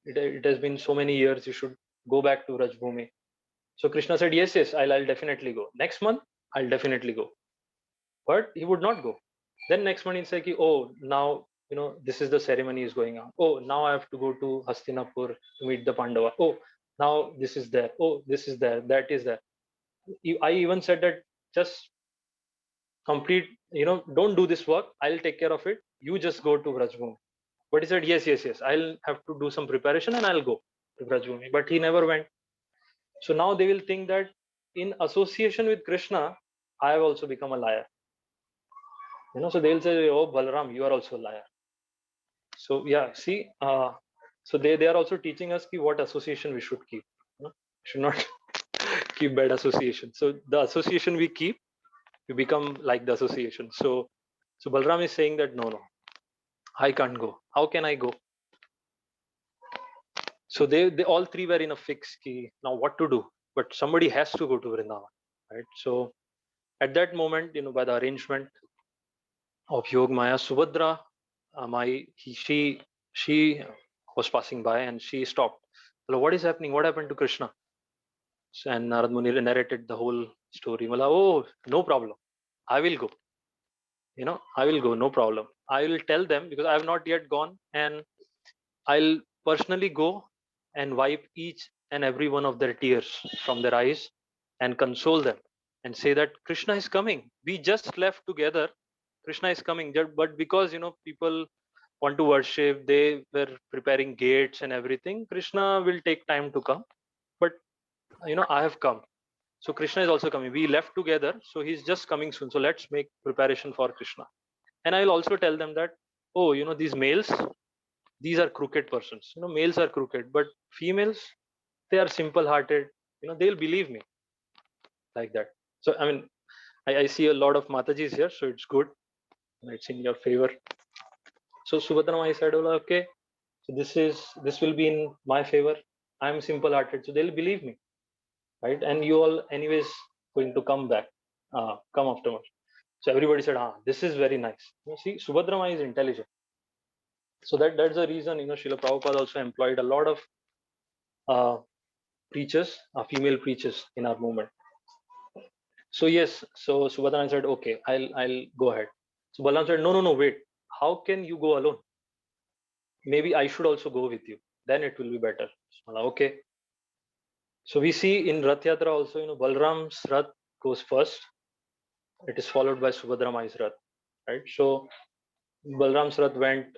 It has been so many years. You should go back to Vrajbhumi. So Krishna said, yes, yes, I'll definitely go. Next month, I'll definitely go. But he would not go. Then next month, he'd say, ki, oh, now, this is the ceremony is going on. Oh, now I have to go to Hastinapur to meet the Pandava. Oh, now this is there. Oh, this is there. That is there. I even said that just complete, don't do this work. I'll take care of it. You just go to Vrajbhumi. But he said, yes, yes, yes. I'll have to do some preparation and I'll go to Vrajbhumi. But he never went. So now they will think that in association with Krishna, I have also become a liar. So they'll say, oh, Balaram, you are also a liar. So yeah, see, so they are also teaching us what association we should keep. Should not keep bad association. So the association we keep, we become like the association. So Balram is saying that no, I can't go. How can I go? So they all three were in a fix key. Now what to do? But somebody has to go to Vrindavan, right? So at that moment, by the arrangement of Yog Maya, Subhadra, she was passing by and she stopped. Well, what is happening? What happened to Krishna? And Narad Muni narrated the whole story. Well, oh, no problem. I will go. I will go, no problem. I will tell them because I have not yet gone, and I'll personally go and wipe each and every one of their tears from their eyes and console them and say that Krishna is coming. We just left together. Krishna is coming. But because people want to worship, they were preparing gates and everything. Krishna will take time to come. But I have come. So Krishna is also coming. We left together, so he's just coming soon. So let's make preparation for Krishna. And I'll also tell them that, oh, these males, these are crooked persons. Males are crooked, but females, they are simple-hearted. They'll believe me like that. So I mean, I see a lot of Matajis here, so it's good. It's in your favor. So Subhadra, I said, well, okay, so this will be in my favor. I'm simple-hearted, so they'll believe me, right? And you all, anyways, going to come back, come afterwards. So everybody said, this is very nice. See, Subhadra is intelligent. So that's the reason, Srila Prabhupada also employed a lot of preachers, female preachers in our movement. So yes, so Subhadra said, okay, I'll go ahead. So Balaram said, no, wait. How can you go alone? Maybe I should also go with you. Then it will be better. So, okay. So we see in Rath Yatra also, Balram's Rath goes first. It is followed by Subhadra Mai's Rath, right? So Balram's Rath went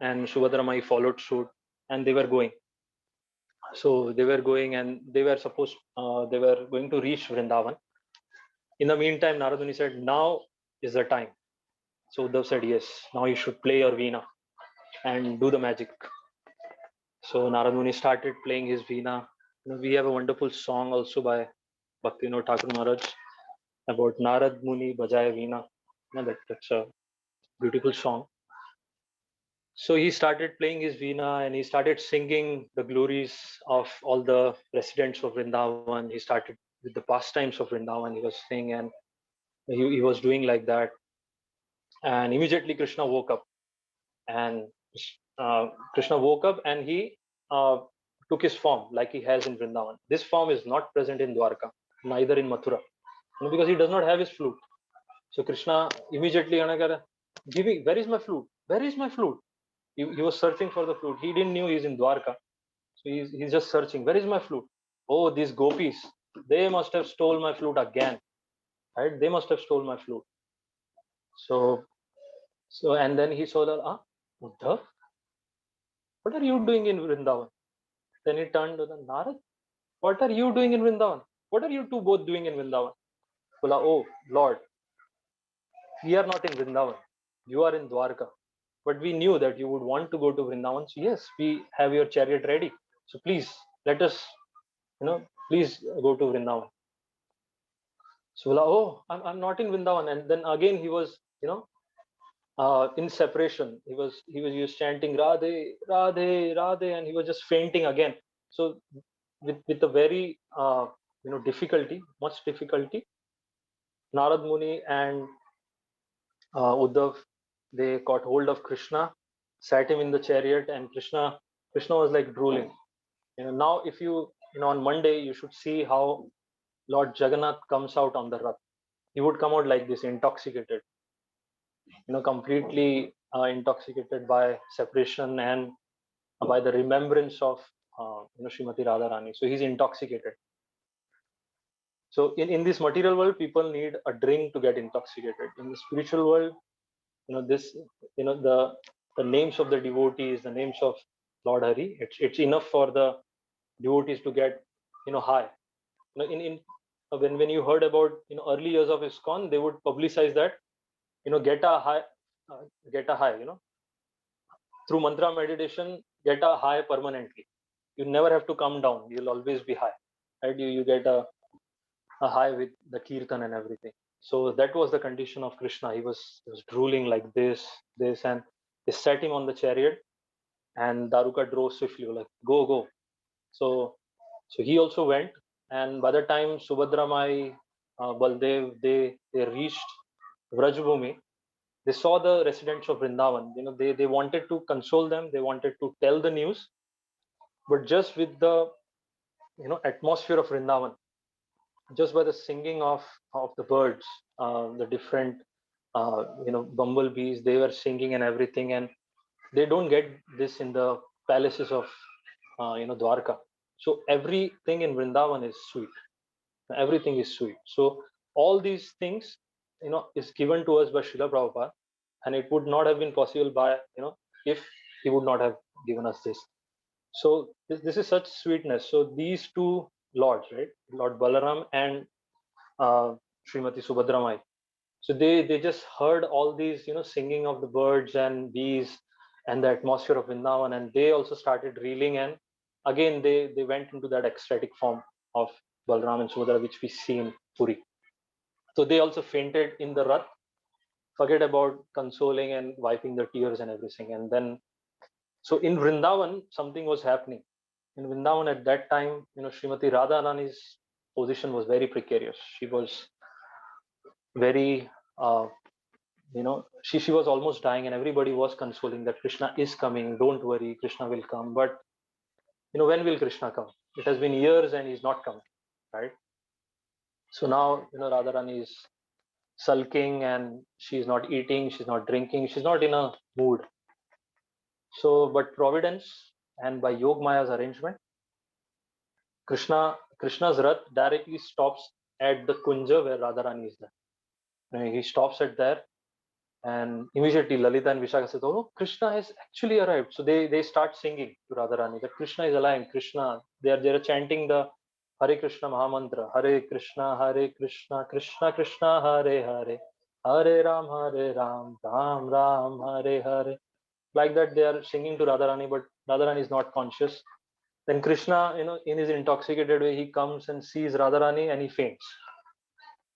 and Subhadra Mai followed suit, and they were going. So they were going and they were going to reach Vrindavan. In the meantime, Narad Muni said, now is the time. So Uddhav said, yes, now you should play your veena and do the magic. So Narad Muni started playing his veena. We have a wonderful song also by Bhaktivinoda Thakur Maharaj about Narad Muni Bajaya Veena. That's a beautiful song. So he started playing his veena and he started singing the glories of all the residents of Vrindavan. He started with the pastimes of Vrindavan. He was singing and he was doing like that. And immediately Krishna woke up. And Krishna woke up and he took his form like he has in Vrindavan. This form is not present in Dwarka, neither in Mathura, because he does not have his flute. So Krishna immediately, where is my flute? Where is my flute? He was searching for the flute. He didn't know he's in Dwarka. So he's just searching. Where is my flute? Oh, these gopis, they must have stole my flute again. Right? They must have stole my flute. So and then he saw that, Uddhav, what are you doing in Vrindavan? Then he turned to the Narad, what are you doing in Vrindavan? What are you two both doing in Vrindavan? Bola, oh Lord, we are not in Vrindavan. You are in Dwarka. But we knew that you would want to go to Vrindavan. So yes, we have your chariot ready. So please let us please go to Vrindavan. So oh, I'm not in Vrindavan. And then again he was, in separation. He was chanting Radhe, Radhe, Radhe, and he was just fainting again. So with a very difficulty, much difficulty, Narad Muni and Uddhav, they caught hold of Krishna, sat him in the chariot, and Krishna was like drooling. Now if you on Monday you should see how Lord Jagannath comes out on the Rath. He would come out like this, intoxicated, completely intoxicated by separation and by the remembrance of Srimati Radharani. So he's intoxicated. So in this material world, people need a drink to get intoxicated. In the spiritual world, the names of the devotees, the names of Lord Hari, it's enough for the devotees to get high. When you heard about early years of ISKCON, they would publicize that get a high, through mantra meditation, get a high permanently. You never have to come down. You'll always be high, right? You get a high with the kirtan and everything. So that was the condition of Krishna. He was drooling like this, and they set him on the chariot, and Daruka drove swiftly, like go. So he also went, and by the time Subhadra Mai, Baldev, they reached Vrajbhumi, they saw the residents of Vrindavan. They wanted to console them. They wanted to tell the news, but just with the atmosphere of Vrindavan, just by the singing of the birds, the different bumblebees, they were singing and everything, and they don't get this in the palaces of Dwarka. So everything in Vrindavan is sweet. Everything is sweet. So all these things is given to us by Srila Prabhupada, and it would not have been possible by if he would not have given us this. So this is such sweetness. So these two lords, right, Lord Balaram and Srimati Subhadra Mai, so they just heard all these singing of the birds and bees and the atmosphere of Vrindavan, and they also started reeling, and again they went into that ecstatic form of Balaram and Subhadra, which we see in Puri. So they also fainted in the Rath, forget about consoling and wiping the tears and everything. And then, so in Vrindavan, something was happening. In Vrindavan at that time, Srimati Radharani's position was very precarious. She was very, she was almost dying, and everybody was consoling that Krishna is coming. Don't worry, Krishna will come. But when will Krishna come? It has been years and he's not coming, right? So now Radharani is sulking, and she's not eating, she's not drinking, she's not in a mood. So, but Providence and by Yog Maya's arrangement, Krishna's Rath directly stops at the Kunja where Radharani is there. He stops at there, and immediately Lalita and Vishaka said, "Oh, Krishna has actually arrived." So they start singing to Radharani that Krishna is alive. Krishna, they are chanting the Hare Krishna Mahamantra, Hare Krishna, Krishna Krishna, Hare Hare, Hare Ram, Ram Ram, Hare Hare. Like that, they are singing to Radharani, but Radharani is not conscious. Then Krishna, in his intoxicated way, he comes and sees Radharani and he faints.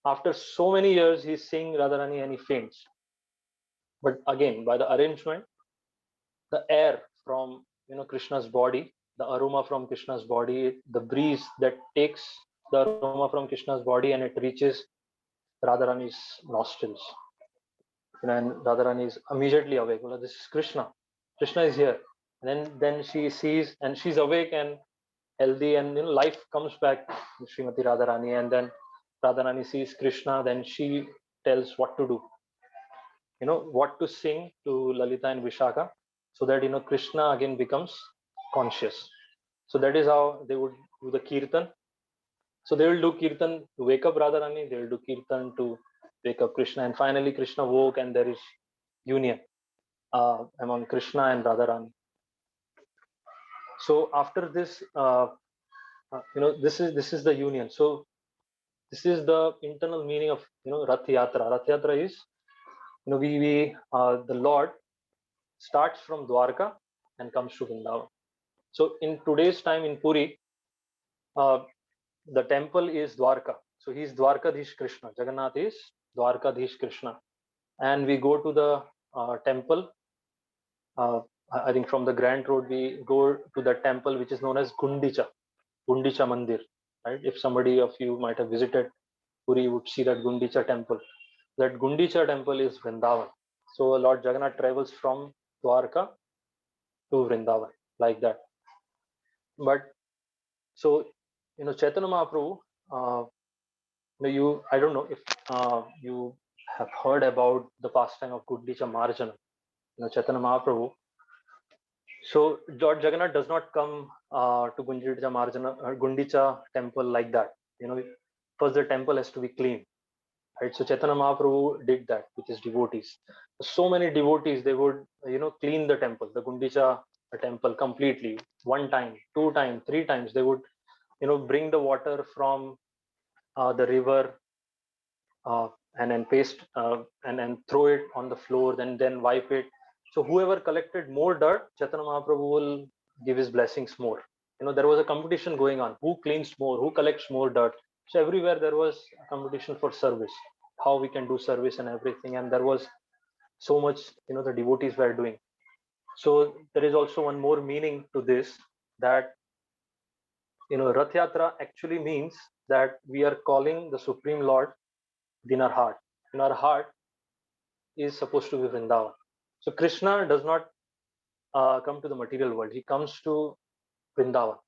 After so many years, he's seeing Radharani and he faints. But again, by the arrangement, the air from Krishna's body, the aroma from Krishna's body, the breeze that takes the aroma from Krishna's body and it reaches Radharani's nostrils. And Radharani is immediately awake. Well, this is Krishna. Krishna is here. And then she sees, and she's awake and healthy, and life comes back to Srimati Radharani. And then Radharani sees Krishna. Then she tells what to do. What to sing to Lalita and Vishaka, so that Krishna again becomes conscious. So that is how they would do the kirtan. So they will do kirtan to wake up Radharani, they will do kirtan to wake up Krishna, and finally Krishna woke, and there is union among Krishna and Radharani. So after this, this is the union. So this is the internal meaning of Rath Yatra. Rath Yatra is the Lord starts from Dwarka and comes to Vrindavan. So in today's time in Puri, the temple is Dwarka. So he's Dwarkadhish Krishna. Jagannath is Dwarkadhish Krishna. And we go to the temple. I think from the Grand Road, we go to the temple which is known as Gundicha Mandir. Right? If somebody of you might have visited Puri, you would see that Gundicha temple. That Gundicha temple is Vrindavan. So Lord Jagannath travels from Dwarka to Vrindavan, like that. But so, Chaitanya Mahaprabhu, I don't know if you have heard about the pastime of Gundicha Marjana, Chaitanya Mahaprabhu. So Lord Jagannath does not come to Gundicha temple like that. First the temple has to be clean, right? So Chaitanya Mahaprabhu did that with his devotees. So many devotees, they would clean the temple, the Gundicha temple completely, 1 time, 2 times, 3 times. They would bring the water from the river and then paste and then throw it on the floor, then wipe it. So whoever collected more dirt, Chaitanya Mahaprabhu will give his blessings more. There was a competition going on, who cleans more, who collects more dirt. So everywhere there was a competition for service, how we can do service and everything. And there was so much the devotees were doing. So there is also one more meaning to this, that Rath Yatra actually means that we are calling the Supreme Lord in our heart. In our heart is supposed to be Vrindavan. So Krishna does not come to the material world. He comes to Vrindavan,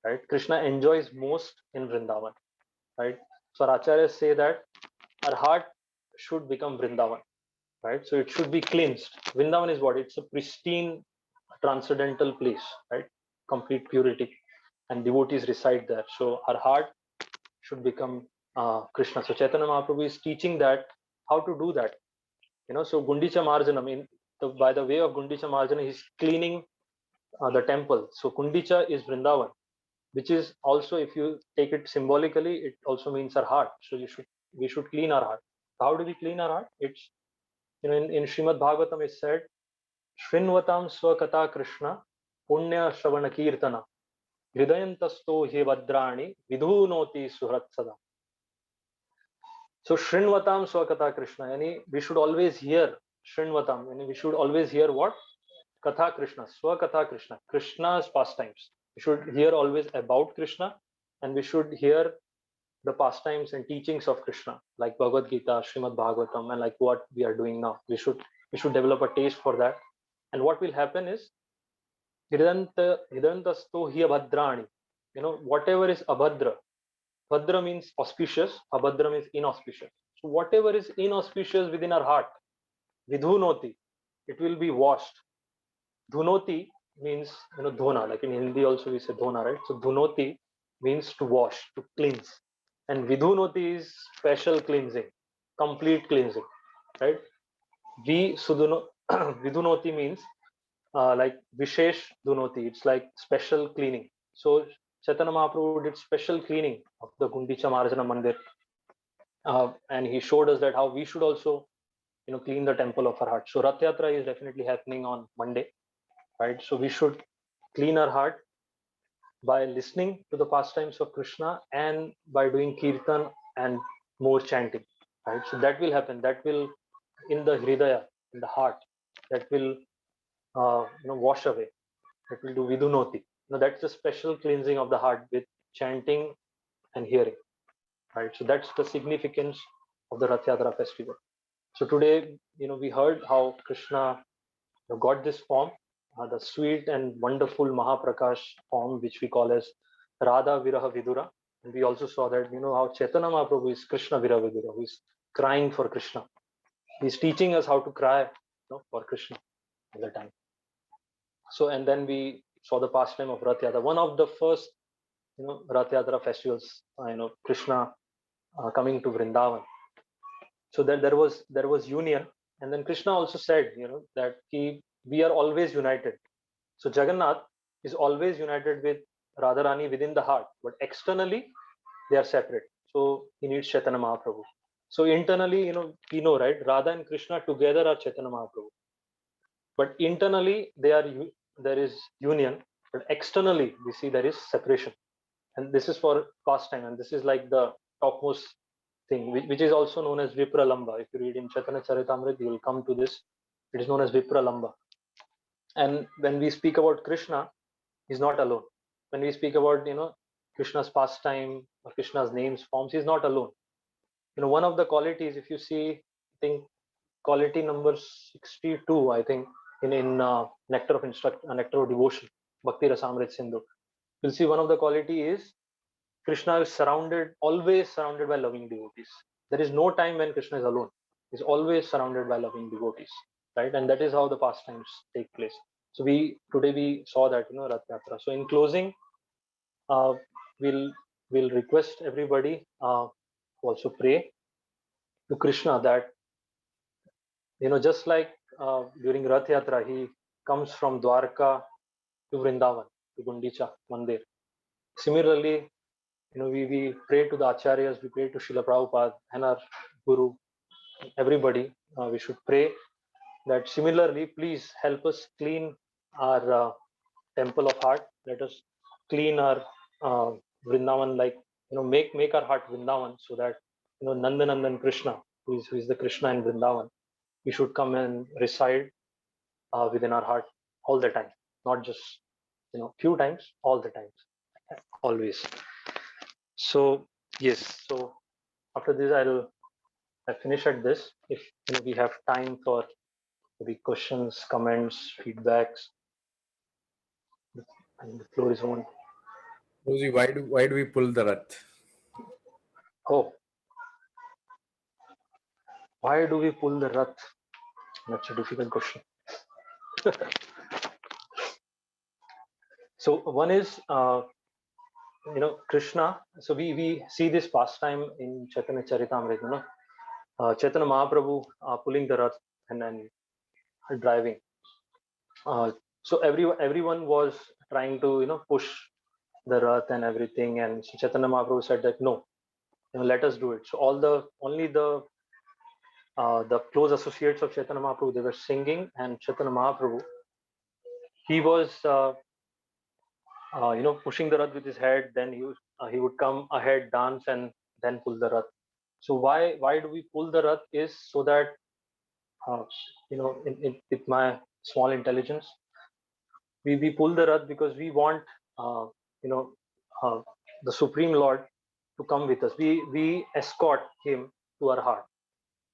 right? Krishna enjoys most in Vrindavan, right? So our acharyas say that our heart should become Vrindavan, right? So it should be cleansed. Vrindavan is what? It's a pristine, transcendental place, right? Complete purity, and devotees reside there. So our heart should become Krishna. So Chaitanya Mahaprabhu is teaching that how to do that. So Gundicha Marjana, by the way of Gundicha Marjana, he's cleaning the temple. So Gundicha is Vrindavan, which is also, if you take it symbolically, it also means our heart. So we should clean our heart. How do we clean our heart? It's in Srimad Bhagavatam is said, Shrinvatam Swakata Krishna Punya Shravana Kirtana Hridayantasto he Vadrani Vidhunoti Suhratsada. So Shrinvatam Swakata Krishna, yani we should always hear Shrinvatam, yani we should always hear what? Katha Krishna, Swakatha Krishna, Krishna's pastimes. We should hear always about Krishna, and we should hear the pastimes and teachings of Krishna, like Bhagavad Gita, Srimad Bhagavatam, and like what we are doing now. We should develop a taste for that. And what will happen is Hidantasto hi abhadrani. Whatever is abhadra. Bhadra means auspicious, abhadra means inauspicious. So whatever is inauspicious within our heart, vidhunoti, it will be washed. Dhunoti means dhona, like in Hindi also we say dhona, right? So dhunoti means to wash, to cleanse, and vidhunoti is special cleansing, complete cleansing, right? Vidhunoti means like vishesh dhunoti, it's like special cleaning. So Chaitanya Mahaprabhu did special cleaning of the Gundicha Marjana Mandir, and he showed us that how we should also clean the temple of our heart. So Rath Yatra is definitely happening on Monday, right? So we should clean our heart by listening to the pastimes of Krishna and by doing kirtan and more chanting, right? So that will happen. That will, in the hridaya, in the heart, that will wash away. That will do vidunoti. That's the special cleansing of the heart with chanting and hearing, right? So that's the significance of the Rath Yatra festival. So today, we heard how Krishna got this form, the sweet and wonderful Mahaprakash form, which we call as Radha Viraha Vidura. And we also saw that, how Chaitanya Mahaprabhu is Krishna Viraha Vidura, who is crying for Krishna. He's teaching us how to cry for Krishna all the time. So, and then we saw the pastime of Rath Yatra, one of the first, Rath Yatra festivals, Krishna coming to Vrindavan. So that there was union, and then Krishna also said, that we are always united. So Jagannath is always united with Radharani within the heart, but externally they are separate. So he needs Chaitanya Mahaprabhu. So internally, we know, right? Radha and Krishna together are Chaitanya Mahaprabhu. But internally there is union, but externally we see there is separation. and this is for pastime, and this is like the topmost thing, which is also known as Vipralamba. If you read in Chaitanya Charitamrita, you will come to this. It is known as Vipralamba. And when we speak about Krishna, he's not alone. When we speak about Krishna's pastime or Krishna's names, forms, he's not alone. One of the qualities, if you see, I think quality number 62, I think, in Nectar of Nectar of Devotion, Bhakti Rasamrit Sindhu, you'll see one of the quality is Krishna is always surrounded by loving devotees. There is no time when Krishna is alone. He's always surrounded by loving devotees, right? And that is how the pastimes take place. So today we saw that, Rath Yatra. So in closing, we'll request everybody also pray to Krishna that, just like during Rath Yatra, he comes from Dwarka to Vrindavan, to Gundicha Mandir. Similarly, we pray to the Acharyas, we pray to Srila Prabhupada and our Guru, everybody. We should pray that similarly, please help us clean our temple of heart. Let us clean our Vrindavan, like, make our heart Vrindavan, so that, Nandanandan Krishna, who is the Krishna in Vrindavan, we should come and reside within our heart all the time, not just, few times, all the times, always. So yes, so after this I'll finish at this. If we have time for maybe questions, comments, feedbacks, and the floor is on. Rosie, why do we pull the Rath? Oh, why do we pull the Rath? That's a difficult question. So one is, Krishna. So we see this pastime in Chaitanya Charitamrita. Chaitanya Mahaprabhu pulling the Rath and then driving. So everyone was trying to push the Rath and everything, and so Chaitanya Mahaprabhu said that no, let us do it. So only the close associates of Chaitanya Mahaprabhu, they were singing, and Chaitanya Mahaprabhu, he was pushing the Rath with his head. Then he would come ahead, dance, and then pull the Rath. So why do we pull the Rath is so that with my small intelligence, we pull the Rath because we want the Supreme Lord to come with us. We escort him to our heart,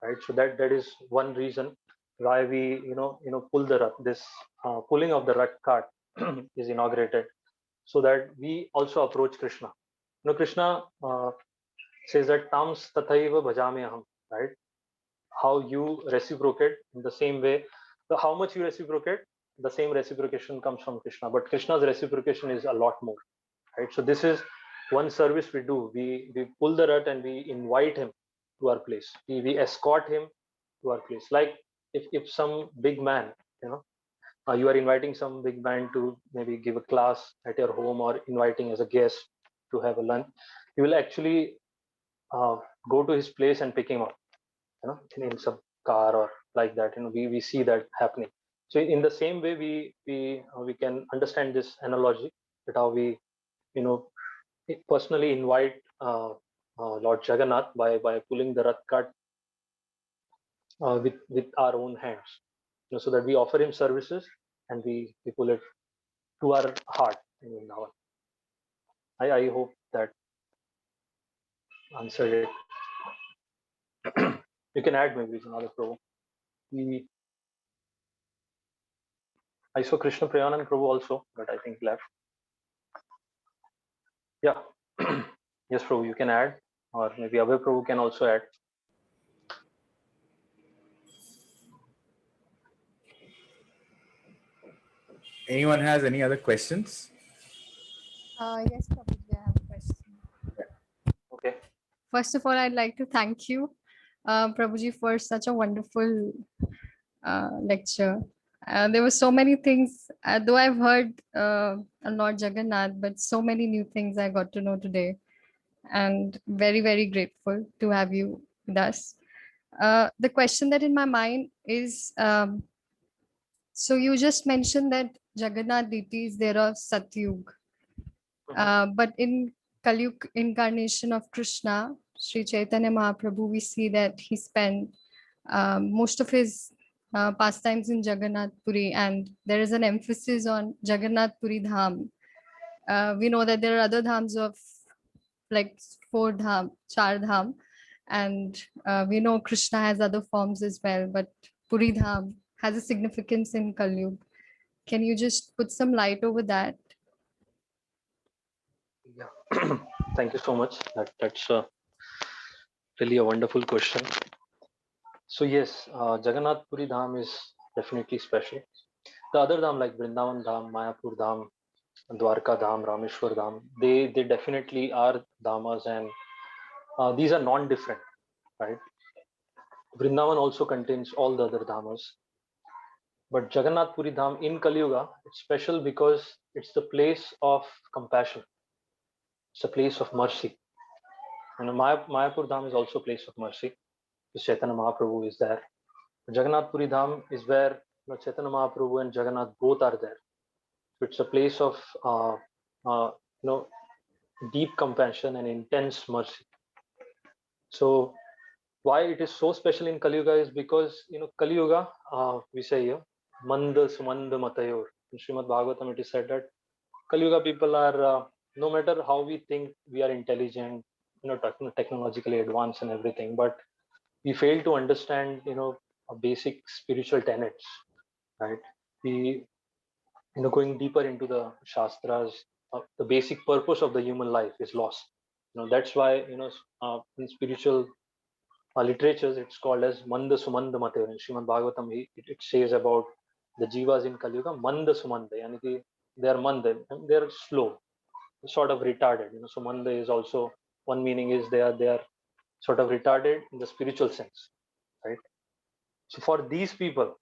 right? So that is one reason why we pull the Rath. This pulling of the Rath cart is inaugurated, so that we also approach Krishna. Krishna says that tams tathaiva bhajami aham, right? How you reciprocate in the same way. So how much you reciprocate, the same reciprocation comes from Krishna. But Krishna's reciprocation is a lot more, right? So this is one service we do. We pull the Rath and we invite him to our place. We escort him to our place. Like if some big man, you are inviting some big man to maybe give a class at your home, or inviting as a guest to have a lunch, you will actually go to his place and pick him up, in some car or like that. We see that happening. So in the same way, we can understand this analogy, that how we personally invite Lord Jagannath by pulling the Rath cart with our own hands, so that we offer him services and we pull it to our heart. I hope that answered it. You can add maybe another Prabhu. I saw Krishna Prayanand Prabhu also, but I think left. Yeah. Yes, Prabhu, you can add, or maybe Abhay Prabhu can also add. Anyone has any other questions? Yes, Prabhuji, I have a question. Okay. First of all, I'd like to thank you, Prabhuji, for such a wonderful lecture. There were so many things, though I've heard Lord Jagannath, but so many new things I got to know today, and very, very grateful to have you with us. The question that in my mind is, so you just mentioned that Jagannath deities, there are Satyug. But in Kalyug incarnation of Krishna, Sri Chaitanya Mahaprabhu, we see that he spent most of his pastimes in Jagannath Puri, and there is an emphasis on Jagannath Puri Dham. We know that there are other dhams of like 4 dham, 4 dham, and we know Krishna has other forms as well, but Puri Dham has a significance in Kalyug. Can you just put some light over that? Yeah. Thank you so much. That's really a wonderful question. So yes, Jagannath Puri Dham is definitely special. The other dham like Vrindavan Dham, Mayapur Dham, Dwarka Dham, Rameshwar Dham, they definitely are dhamas, and these are non-different, right? Vrindavan also contains all the other dhamas, but Jagannath Puri Dham in Kali Yuga, it's special because it's the place of compassion. It's a place of mercy. And Mayapur Dham is also a place of mercy. Chaitanya Mahaprabhu is there. Jagannath Puri Dham is where Chaitanya Mahaprabhu and Jagannath both are there. So it's a place of deep compassion and intense mercy. So why it is so special in Kali Yuga is because Kali Yuga, we say here, Manda Sumanda Matayor. In Srimad Bhagavatam, it is said that Kali Yuga people are, no matter how we think we are intelligent, technologically advanced and everything, but we fail to understand, basic spiritual tenets, right? We, going deeper into the Shastras, the basic purpose of the human life is lost. That's why, in spiritual literatures, it's called as Manda Sumanda Matayor. In Srimad Bhagavatam, it says about the jivas in Kali Yuga, Manda Sumanda, yani ki they are manda, they are slow, sort of retarded. So manda is also, one meaning is they are sort of retarded in the spiritual sense, right? So for these people,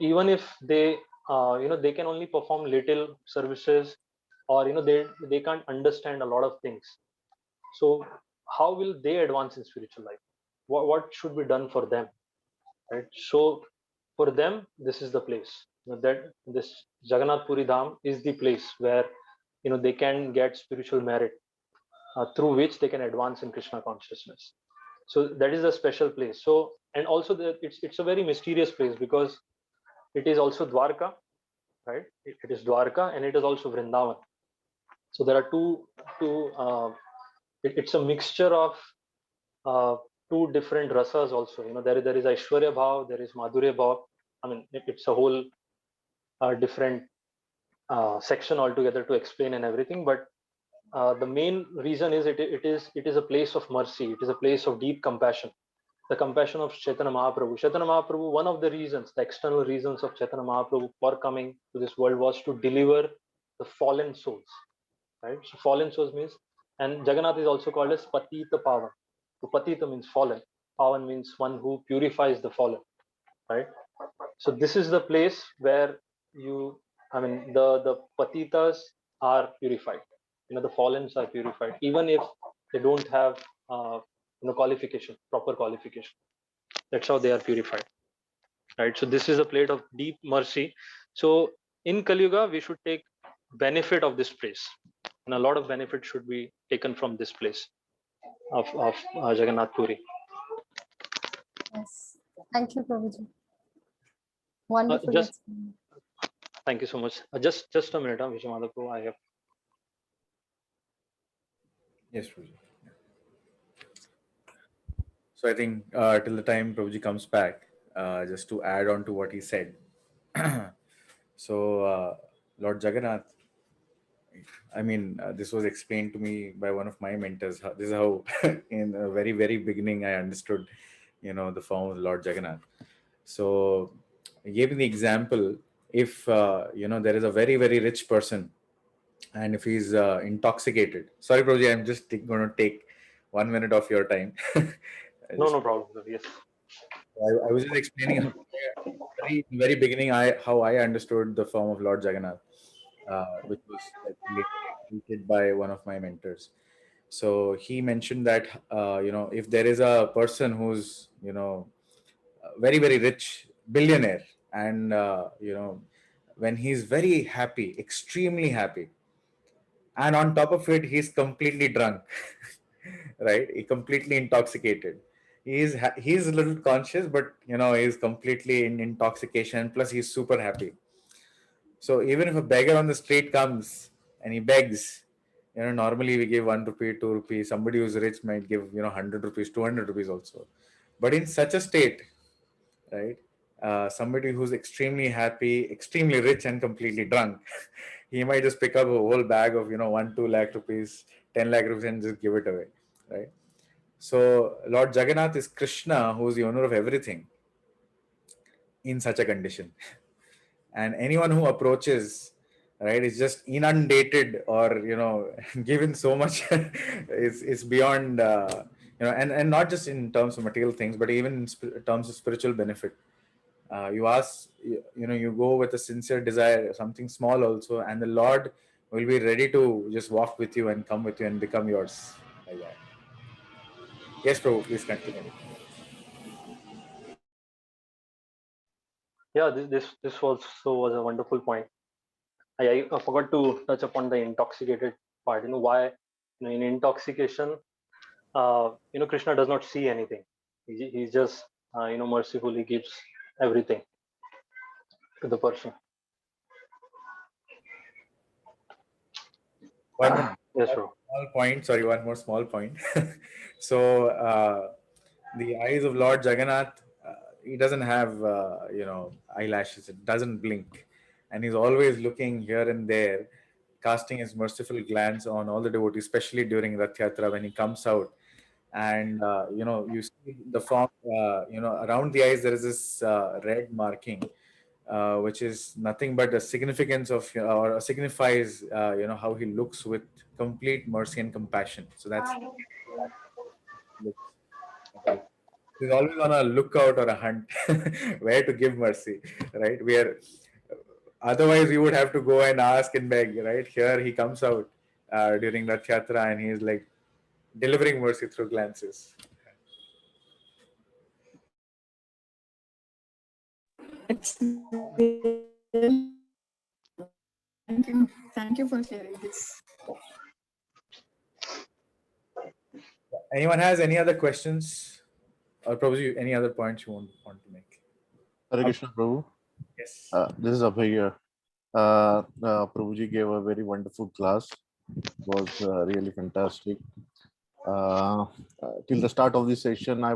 even if they they can only perform little services, or they can't understand a lot of things. So how will they advance in spiritual life? What should be done for them, right? So for them, this is the place, that this Jagannath Puri Dham is the place where they can get spiritual merit, through which they can advance in Krishna consciousness. So that is a special place. So, and also it's a very mysterious place because it is also Dwarka, right? It is Dwarka and it is also Vrindavan. So there are it's a mixture of two different rasas also. There is Aishwarya Bhav, there is Madhurya Bhav. I mean, it's a whole different section altogether to explain and everything. But the main reason is it is a place of mercy. It is a place of deep compassion. The compassion of Chaitanya Mahaprabhu. Chaitanya Mahaprabhu, one of the reasons, the external reasons of Chaitanya Mahaprabhu for coming to this world was to deliver the fallen souls, right? So fallen souls means, and Jagannath is also called as Patita Pavan. So Patita means fallen. Pavan means one who purifies the fallen, right? So this is the place where the Patitas are purified. The fallens are purified, even if they don't have qualification, proper qualification. That's how they are purified, right? So this is a plate of deep mercy. So in Kali Yuga, we should take benefit of this place, and a lot of benefit should be taken from this place of Jagannath Puri. Yes. Thank you, Prabhuji. Wonderful. Thank you so much. Just a minute, Vijay Madhav, I have. Yes, Prabhuji. So I think till the time Prabhuji comes back, just to add on to what he said. So Lord Jagannath, I mean, this was explained to me by one of my mentors. This is how, in the very, very beginning, I understood, the form of Lord Jagannath. So he gave me the example, if, there is a very, very rich person, and if he's intoxicated. Sorry, Prabhuji, I'm just going to take 1 minute of your time. No problem. Yes. I was just explaining how, very beginning, how I understood the form of Lord Jagannath, which was created by one of my mentors. So he mentioned that if there is a person who's very, very rich, billionaire, and when he's very happy, extremely happy, and on top of it, he's completely drunk, right? He completely intoxicated. He's a little conscious, but he's completely in intoxication. Plus, he's super happy. So even if a beggar on the street comes and he begs, normally we give 1 rupee, 2 rupees. Somebody who's rich might give 100 rupees, 200 rupees also. But in such a state, right? Somebody who's extremely happy, extremely rich, and completely drunk, he might just pick up a whole bag of 1-2 lakh rupees, 10 lakh rupees, and just give it away, right? So Lord Jagannath is Krishna, who's the owner of everything, in such a condition. And anyone who approaches, right, is just inundated or given so much. It's beyond and not just in terms of material things, but even in terms of spiritual benefit. You ask, you go with a sincere desire, something small also, and the Lord will be ready to just walk with you and come with you and become yours, like that. Yes, Prabhu, please continue. Yeah, this also was a wonderful point. I forgot to touch upon the intoxicated part. Why in intoxication, Krishna does not see anything. He just mercifully gives everything to the person. One more Yes, bro. small point. Sorry, one more small point. So the eyes of Lord Jagannath, he doesn't have eyelashes. It doesn't blink, and he's always looking here and there, casting his merciful glance on all the devotees, especially during Rath Yatra when he comes out. And you see the form. Around the eyes there is this red marking, which is nothing but a significance of or signifies how he looks with complete mercy and compassion. So that's okay. He's always on a lookout or a hunt where to give mercy, right? We are otherwise we would have to go and ask and beg, right? Here he comes out during Rath Yatra and he's like delivering mercy through glances. Thank you for sharing this. Anyone has any other questions or probably any other points you want to make? Hare Krishna, Prabhu. Yes. This is Abhay here. Prabhuji gave a very wonderful class. It was really fantastic. Till the start of this session, I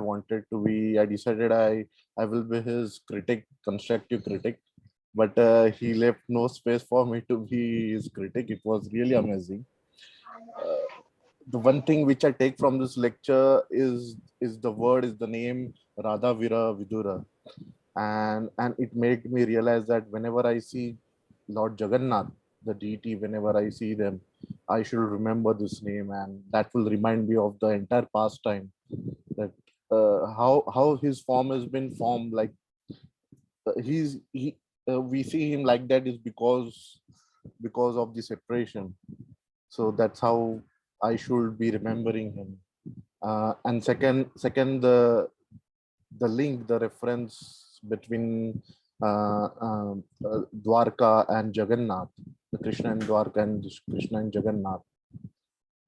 decided I will be his critic, constructive critic, but he left no space for me to be his critic. It was really amazing. The one thing which I take from this lecture is the name Radha Vira Vidura. And it made me realize that whenever I see Lord Jagannath, the deity, whenever I see them, I should remember this name, and that will remind me of the entire pastime, that how his form has been formed. Like we see him like that is because of the separation. So that's how I should be remembering him. And second, the link, the reference between Dwarka and Jagannath, the Krishna and Dwarka and Krishna and Jagannath.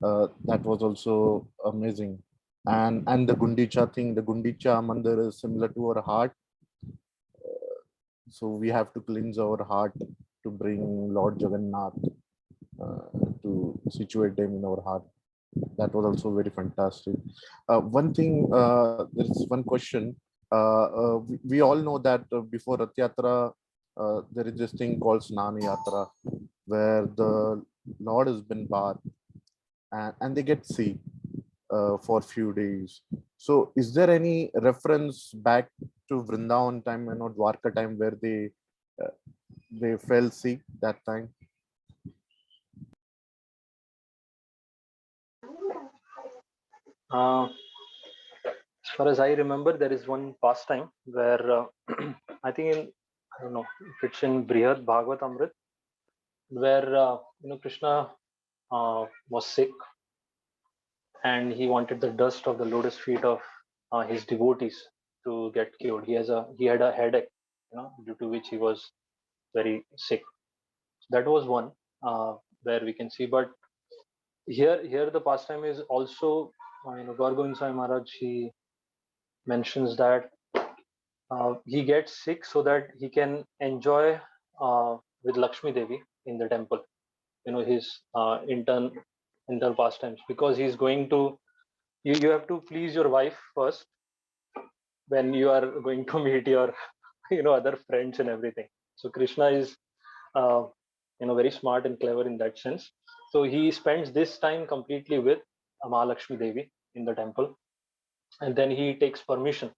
That was also amazing. And the Gundicha thing, the Gundicha Mandir is similar to our heart. So we have to cleanse our heart to bring Lord Jagannath, to situate them in our heart. That was also very fantastic. One thing, there is one question. We all know that before Rath Yatra, there is this thing called Snana Yatra, where the Lord has been bathed and they get sick for a few days. So is there any reference back to Vrindavan time and Dwarka time where they fell sick that time? As far as I remember, there is one pastime where I think I don't know if it's in Brihad Bhagavad Amrit, where Krishna was sick and he wanted the dust of the lotus feet of his devotees to get cured. He had a headache, due to which he was very sick. So that was one where we can see. But here the pastime is also, Gaur Gobind Sai Maharaj, he mentions that he gets sick so that he can enjoy with Lakshmi Devi in the temple, his internal pastimes, because he's going to, you have to please your wife first when you are going to meet your other friends and everything. So Krishna is uh, very smart and clever in that sense. So he spends this time completely with Mahalakshmi Devi in the temple, and then he takes permission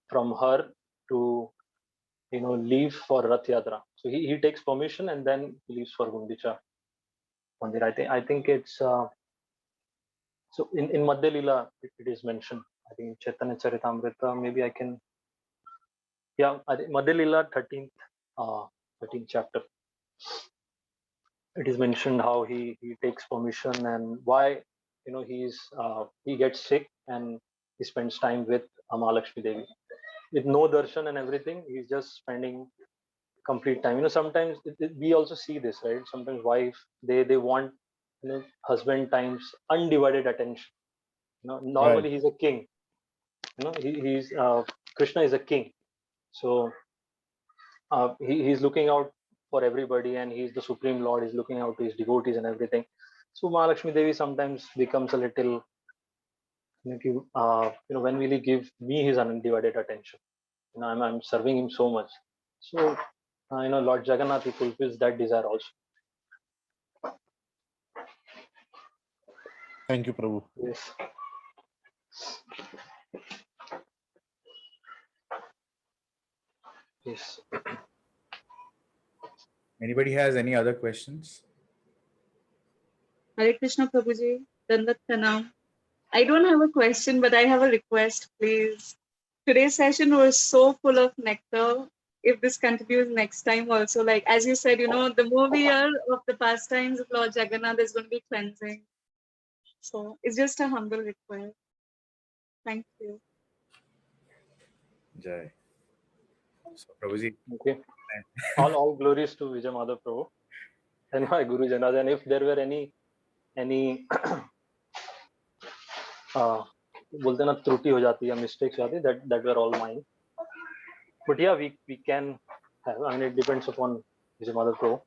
from her to leave for Rath Yatra. So he takes permission and then he leaves for Gundicha Mandir. I think it's so in Madhya Lila it is mentioned. I think Chaitanya Charitamrita, maybe I can, yeah, I think Madhya Lila 13th chapter. It is mentioned how he takes permission and why he gets sick and he spends time with Mahalakshmi Devi with no darshan and everything. He's just spending complete time. Sometimes we also see this, right? Sometimes wife, they want husband times undivided attention. Normally he's a king. He's Krishna is a king, so he's looking out for everybody, and he's the supreme lord. He's looking out to his devotees and everything. So Mahalakshmi Devi sometimes becomes a little, when will he give me his undivided attention? I'm serving him so much. So Lord Jagannath, he fulfills that desire also. Thank you, Prabhu. Yes. Yes. Anybody has any other questions? Hare Krishna Prabhuji, Dandat Pranam. I don't have a question, but I have a request, please. Today's session was so full of nectar. If this continues next time also, like as you said, the more we hear of the pastimes of Lord Jagannath, there's going to be cleansing. So it's just a humble request. Thank you. Jai. So, Prabhuji. Okay. all glories to Vijay Madhav Prabhu and my Guru Janaz. And if there were any बोलते ना त्रुटि हो जाती है, mistakes हो जाती, that were all mine. But yeah, we can have, I mean, it depends upon Vijay Madhav Prabhu.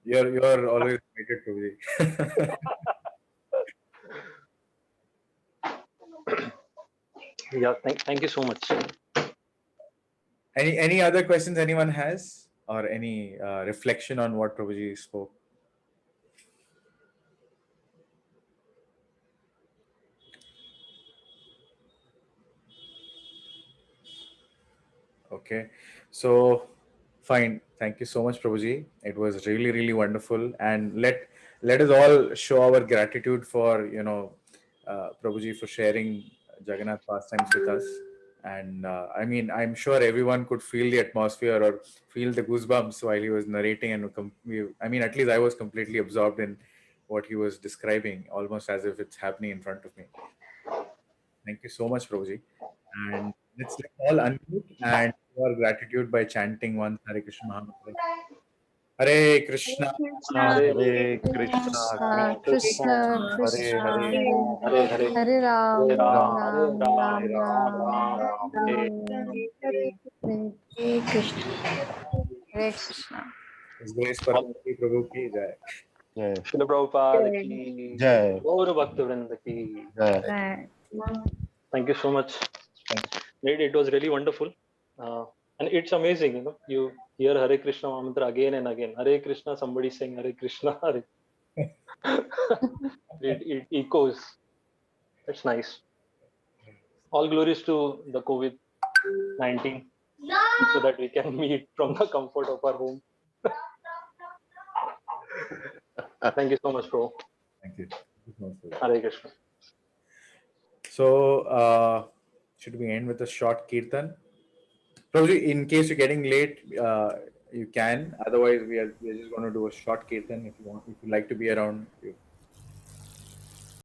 You're always committed, Prabhuji. Yeah, thank you so much. Any other questions anyone has, or any reflection on what Prabhuji spoke? Okay, so fine. Thank you so much, Prabhuji. It was really, really wonderful, and let us all show our gratitude for Prabhuji for sharing Jagannath pastimes with us. And I mean, I'm sure everyone could feel the atmosphere or feel the goosebumps while he was narrating, and I mean, at least I was completely absorbed in what he was describing, almost as if it's happening in front of me. Thank you so much, Prabhuji. And let's all unmute and show our gratitude by chanting once Hare Krishna Mahamantra. Hare Krishna, Hare Krishna, Krishna Hare Hare, Hare Hare, Hare Ram, Hare Ram, Ram Hare Ram, Ram, Ram Ram Hare. Hare Krishna. Hare Krishna. His Grace Paramati Prabhu ki jai. Jai, Srila Prabhupada ki, Jai. Gaur Bhakta Vrinda ki. Jai. Right. Thank you so much. It was really wonderful. And it's amazing, you hear Hare Krishna mantra again and again. Hare Krishna, somebody saying Hare Krishna. Hare. it echoes. That's nice. All glories to the COVID-19 so that we can meet from the comfort of our home. Thank you so much, bro. Thank you. Hare Krishna. So, should we end with a short kirtan? Probably, in case you're getting late, you can. Otherwise, we're just going to do a short kirtan. If you like to be around, you